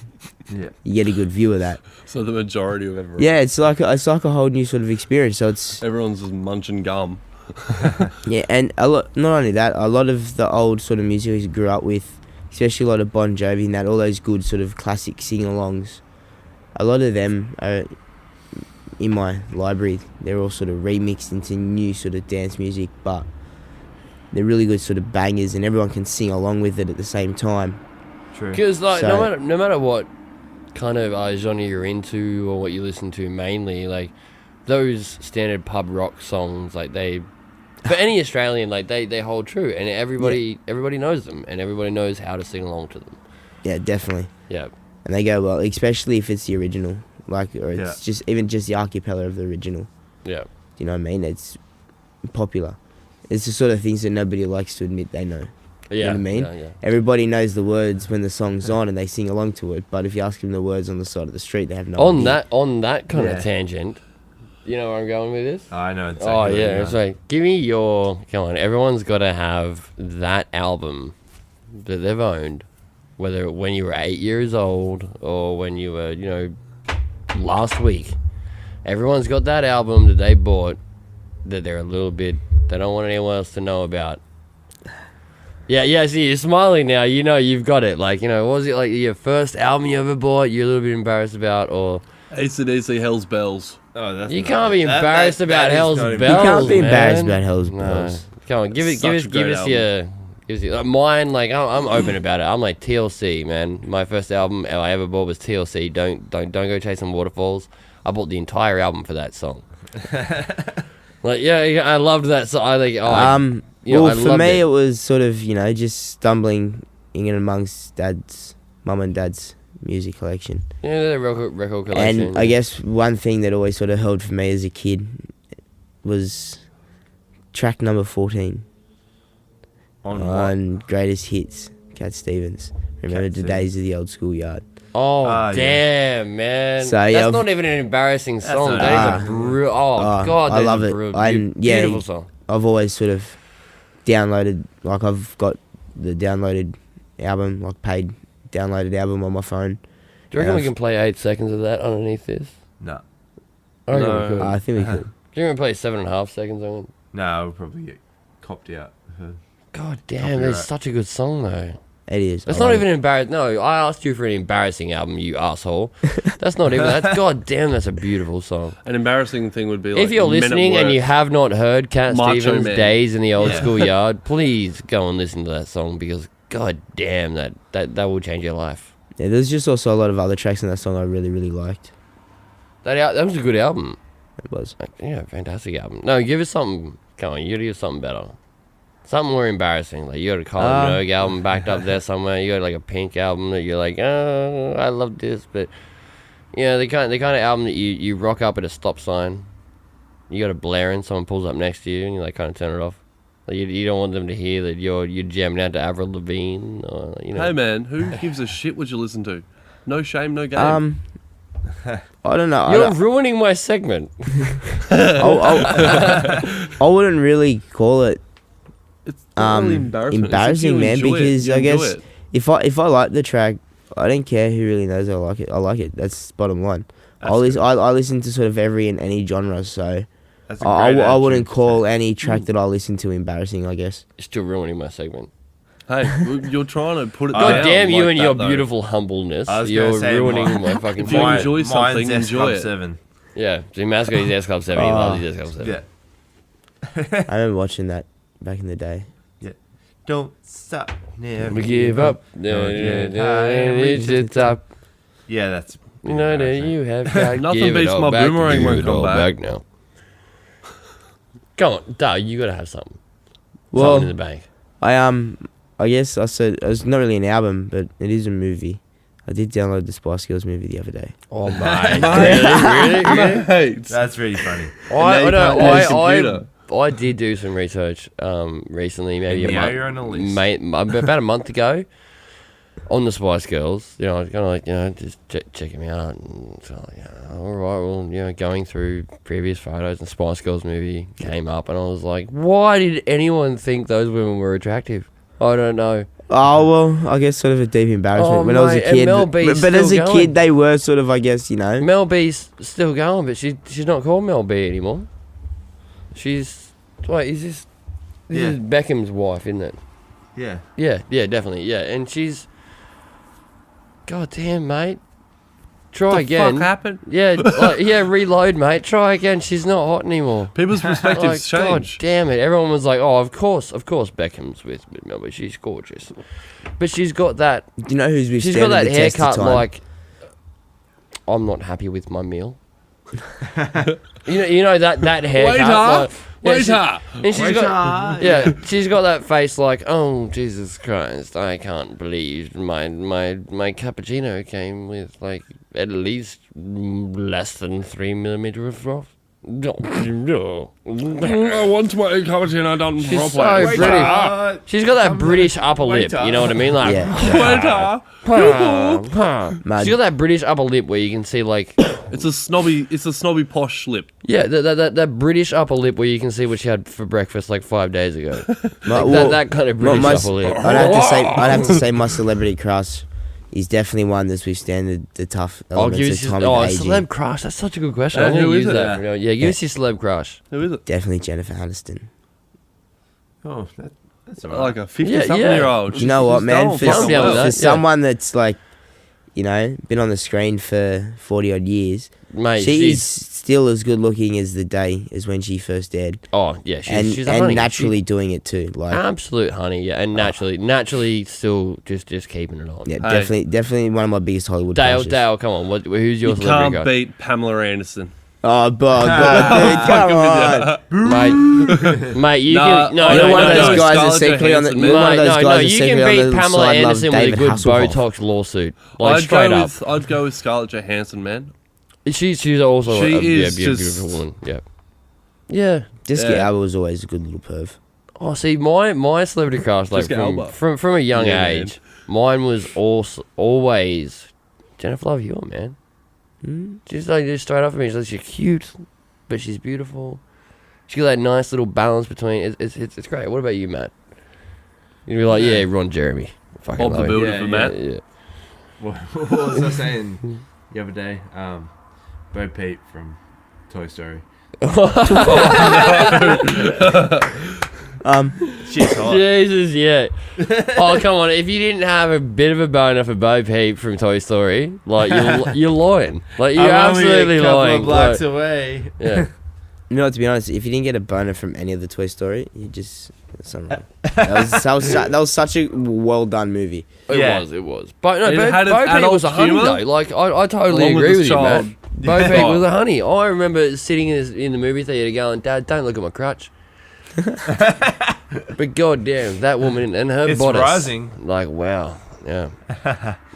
you get a good view of that. So the majority of everyone. Yeah, it's like a whole new sort of experience. So it's Everyone's just munching gum. yeah, and not only that, a lot of the old sort of music we grew up with, especially a lot of Bon Jovi and that, all those good sort of classic sing-alongs, a lot of them are in my library. They're all sort of remixed into new sort of dance music, but they're really good sort of bangers, and everyone can sing along with it at the same time. True. Because like So- no matter what kind of genre you're into or what you listen to mainly, like those standard pub rock songs, like they, for any Australian, like they hold true, and everybody knows them, and everybody knows how to sing along to them. Yeah, definitely. Yeah. And they go well, especially if it's the original, like, or it's just even just the archipelago of the original. Yeah. Do you know what I mean? It's popular. It's the sort of things that nobody likes to admit they know. You know what I mean? Yeah. Everybody knows the words when the song's on and they sing along to it, but if you ask them the words on the side of the street, they have no idea. On that kind Yeah. of tangent, you know where I'm going with this? I know exactly. Oh what you yeah, mean. it's like give me your come on. Everyone's got to have that album that they've owned, whether when you were 8 years old or when you were last week. Everyone's got that album that they bought that they're a little bit they don't want anyone else to know about. Yeah. See, you're smiling now. You know you've got it. Like what was it like your first album you ever bought? You're a little bit embarrassed about, or AC/DC Hell's Bells. Oh, that's you not- can't be that- embarrassed that about is Hell's not Bells. You can't be embarrassed man. about Hell's No. Bells. Come on, give Such a great us your. Like mine, like I'm open about it. I'm like TLC, man. My first album I ever bought was TLC. Don't go chasing waterfalls. I bought the entire album for that song. Like I loved that song. I like well, I for loved me, it. it was sort of just stumbling in and amongst mum and dad's music collection. Yeah, the record collection. And I guess one thing that always sort of held for me as a kid was track number 14 on Greatest Hits, Cat Stevens. Remember the days of the old schoolyard. Oh yeah. damn, man! So, that's yeah, not even an embarrassing song. not- That is a god, I that love is it. a beautiful song. I've always sort of downloaded, like I've got the downloaded album, like paid downloaded album on my phone. Do you reckon we can play 8 seconds of that underneath this? No. I reckon No. we could. I think we could. Do you reckon we play 7.5 seconds on it? No, I'll probably get copped out. God damn, that's Copyright. such a good song though. It is. That's I not love even it. embarrassing. No, I asked you for an embarrassing album, you asshole. That's not even. That's god damn. That's a beautiful song. An embarrassing thing would be like If you're Men at listening and Work. you have not heard Cat Macho Stevens' Man. Days in the Old Yeah. Schoolyard, please go and listen to that song because god damn that will change your life. Yeah, there's just also a lot of other tracks in that song I really, really liked. That was a good album. It was. Like, yeah, fantastic album. No, give us something. Come on, you gotta give us something better. Something more embarrassing. Like you got a Colin Minogue album backed up there somewhere. You got like a Pink album that you're like, oh, I love this, but the kind of album that you rock up at a stop sign. You got a blaring, someone pulls up next to you, and you like kind of turn it off. Like you don't want them to hear that you're jamming out to Avril Lavigne, or Hey man, who gives a shit what you listen to? No shame, no game. I don't know. You're ruining my segment. I wouldn't really call it It's not really embarrassment. It's if you embarrassing, man, enjoy it, because you I enjoy guess it. if I like the track, I don't care who really knows I like it. I like it. That's bottom line. I listen to sort of every and any genre, so That's a I great wouldn't attitude to call take. any track that I listen to embarrassing, I guess. You're still ruining my segment. Hey, you're trying to put it God down damn you like and that, your though. beautiful humbleness. I was You're gonna say ruining mine- my fucking If you segment. enjoy something, Mine's enjoy S it. Club 7. Yeah, so Matt's got his S Club 7. He loves his S Club 7. Yeah. I remember watching that back in the day. Don't stop. Never We give up. Reach the top. Yeah, that's. You know that you have got Nothing give it beats all my back, boomerang give won't it come all back. now. Come on, duh, you gotta have something. Well, Something in the bank. I guess I said it's not really an album, but it is a movie. I did download the Spice Girls movie the other day. Oh my, really? Mate. That's really funny. I did do some research recently, maybe And a now month, you're on a list. about a month ago, on the Spice Girls. I was kind of like, just check them out. And so, all right, well, going through previous photos, and Spice Girls movie came up, and I was like, why did anyone think those women were attractive? I don't know. Oh, well, I guess sort of a deep embarrassment Oh, when I was a mate, and kid. Mel B's But as a still kid, going. they were sort of, I guess, Mel B's still going, but she's not called Mel B anymore. She's is this is Beckham's wife, isn't it? Yeah. Yeah, definitely, yeah. And she's, god damn, mate, Try again. Fuck happened? Yeah, like, yeah, reload, mate. Try again. She's not hot anymore. People's perspectives God change. damn it. Everyone was like, oh, of course Beckham's with Melbourne. She's gorgeous. But she's got that... Do you know who's She's got that haircut time? like... I'm not happy with my meal. you know that haircut. She's got that face like, oh Jesus Christ, I can't believe my cappuccino came with like at least less than 3 millimeter of froth. I want my cappuccino done She's properly. so British. She's got that British upper lip. You know what I mean? Like, she's got that British upper lip where you can see like it's a snobby posh lip. Yeah, that British upper lip where you can see what she had for breakfast like 5 days ago. That kind of British upper lip. I'd have to say my celebrity crush is definitely one that's withstand the tough elements of time of aging. Celeb crush. That's such a good question. I'm who going to is use it? that. Yeah, give us your celeb crush. Who is it? Definitely Jennifer Aniston. Oh, that's all Like right. a 50-something-year-old. You know what, man? For that, someone that's like, you know, been on the screen for 40 odd years, Mate, she's still as good looking as the day as when she first aired. Oh yeah, she's a and honey. naturally doing it too. Like Absolute honey, yeah, and naturally still just keeping it on. yeah, definitely one of my biggest Hollywood crushes. Dale, come on, who's your You celebrity can't crush? beat Pamela Anderson. Oh, God, dude, come on. Mate, you Nah, can no, You're no, one no, of those no. guys that's secretly on the. You're one of those guys that's You secretly can on beat the Pamela side love Anderson with a David good Hasselhoff. Botox lawsuit, like straight up. I'd go with Scarlett Johansson, man. She's also She a is beautiful woman. Yeah, yeah. Jessica Alba was always a good little perv. Oh, see, my celebrity crush, like Jessica Alba. from a young Yeah, age, mine was always Jennifer Love Hewitt, man. She's like just straight up for me. She's like, she's cute, but she's beautiful. She got that nice little balance between. It's great. What about you, Matt? You'd be like, yeah, Ron Jeremy. Fucking Bob the love him. Builder for Matt. Yeah. What was I saying the other day? Bo Peep from Toy Story. She's hot. Jesus, yeah. Oh, come on. If you didn't have a bit of a boner for Bo Peep from Toy Story, like, you're lying. Like, you're absolutely I'm only a couple lying. of blocks Like, away. yeah. You know, to be honest, if you didn't get a boner from any of the Toy Story, you just something wrong. that was such a well done movie. It was. But no, It Bo had its Peep was a adult honey, humour, though. Like, I totally along with agree its with you, child. man. Bo Peep was a honey. I remember sitting in the movie theater going, Dad, don't look at my crutch. But goddamn, that woman and her It's bodice. rising. Like, wow. Yeah.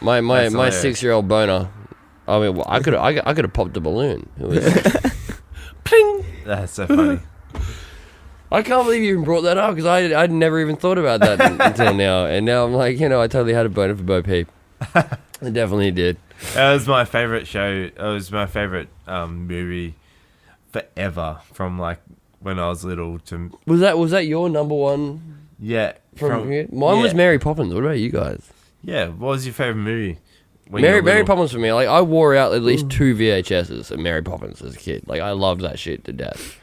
My hilarious. 6-year-old boner. I mean, I could have popped a balloon. It was ping. That's so funny. I can't believe you even brought that up because I'd never even thought about that until now. And now I'm like, I totally had a boner for Bo Peep. I definitely did. That was my favorite show. It was my favorite movie forever. From like when I was little to Was that your number one? yeah. From here? Mine was Mary Poppins. What about you guys? Yeah. What was your favorite movie? When you were Mary little? Poppins for me. Like I wore out at least 2 VHSs of Mary Poppins as a kid. Like I loved that shit to death.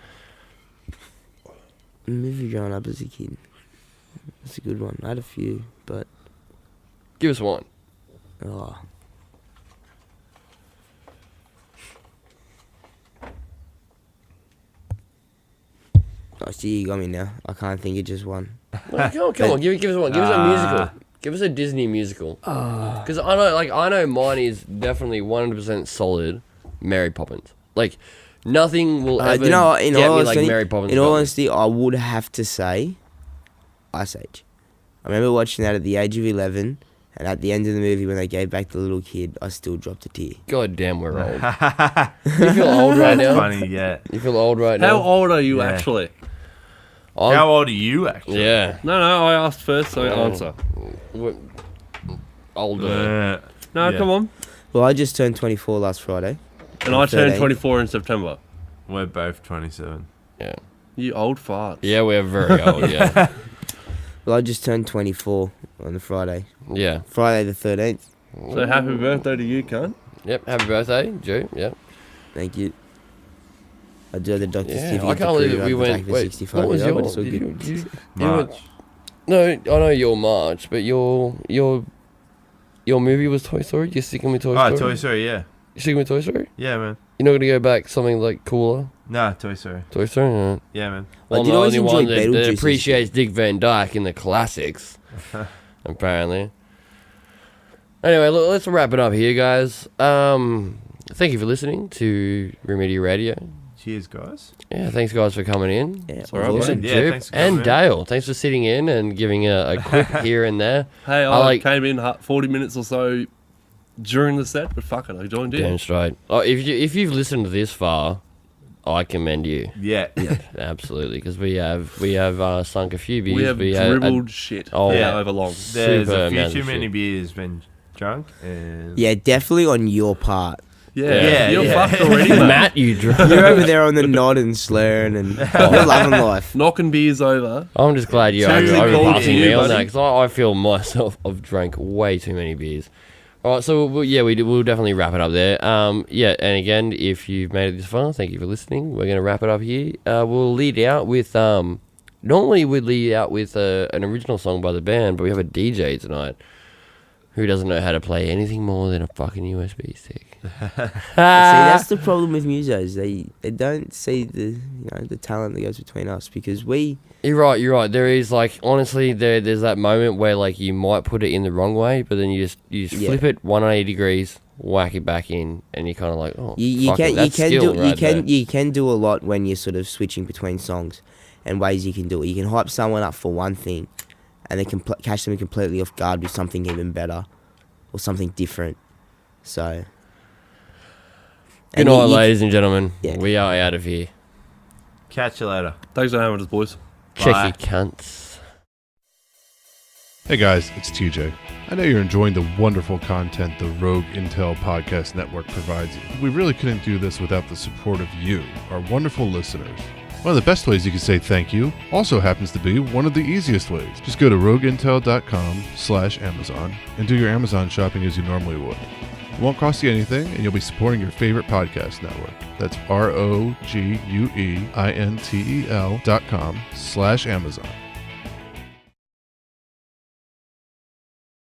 Movie growing up as a kid. That's a good one. I had a few, but Give us one. oh. Oh, see, you got me now. I can't think of just one. Well, come on, give us one. Give us a musical. Give us a Disney musical. Because I know mine is definitely 100% solid. Mary Poppins. Like nothing will ever You know, get me like Mary Poppins. in all got me. honesty, I would have to say Ice Age. I remember watching that at the age of 11, and at the end of the movie when they gave back the little kid, I still dropped a tear. God damn, we're old. You feel old right now? Funny, yeah. You feel old right now? How old are you Yeah. actually? How old are you actually? Yeah. No, I asked first, so answer. Older. No, Yeah. come on. Well, I just turned 24 last Friday. And I turned 13. 24 in September. We're both 27. Yeah. You old farts. Yeah, we're very old, yeah. Well, I just turned 24 on the Friday. Yeah. Friday the 13th. So happy birthday to you, cunt. Yep, happy birthday, Joe. Yep. Thank you. I do have the doctor's Yeah, certificate I can't to believe prove that I we have the went. back of a Wait, 65 what was year old, your? but it's all Did good. you March. no, I know you're March, but your movie was Toy Story. You're sticking with Toy Story. Oh, Toy Story, yeah. You sticking with Toy Story? Yeah, man. You're not going to go back something like cooler? Nah, Toy Story. Toy Story? Yeah, Yeah, man. Well, I did the always only enjoy one that Beetlejuice. appreciates Dick Van Dyke in the classics, apparently. Anyway, look, let's wrap it up here, guys. Thank you for listening to Remedial Radio. Cheers, guys. Yeah, thanks, guys, for coming in. Yeah, All right, awesome. mate. Yeah, Jupe thanks for coming and in. Dale, thanks for sitting in and giving a quick here and there. Hey, I I like- came in 40 minutes or so during the set, but fuck it, I joined in. Damn straight. Oh, if you've listened to this far, I commend you. Yeah. Absolutely, because we have sunk a few beers. We have dribbled shit Oh, yeah. however long. There's Super a few amount too of many shit. beers been drunk. And Yeah, definitely on your part. Yeah, you're yeah. fucked already, mate. Matt, you drunk. You're over there on the nod and slurring and you're loving life. Knocking beers over. I'm just glad you're Seriously, overpassing you, me on buddy. that, because I feel myself, I've drank way too many beers. All right, so we'll definitely wrap it up there. Yeah, and again, if you've made it this far, thank you for listening. We're going to wrap it up here. We'll lead out with, normally we'd lead out with an original song by the band, but we have a DJ tonight who doesn't know how to play anything more than a fucking USB stick. See, that's the problem with musos. They don't see the talent that goes between us because we. You're right. There is, like, honestly, there's that moment where, like, you might put it in the wrong way, but then you just flip it 180 degrees, whack it back in, and you're kind of like, oh, You fuck it, that's skill right there. you can do a lot when you're sort of switching between songs, and ways you can do it. You can hype someone up for one thing, and then catch them completely off guard with something even better, or something different. So. Good night, ladies and gentlemen. Yeah. We are out of here. catch you later. Thanks for having us, boys. Check Bye. your cunts. Hey guys, it's TJ. I know you're enjoying the wonderful content the Rogue Intel Podcast Network provides you. We really couldn't do this without the support of you, our wonderful listeners. One of the best ways you can say thank you also happens to be one of the easiest ways. Just go to rogueintel.com/Amazon and do your Amazon shopping as you normally would. It won't cost you anything, and you'll be supporting your favorite podcast network. That's ROGUEINTEL.com/Amazon.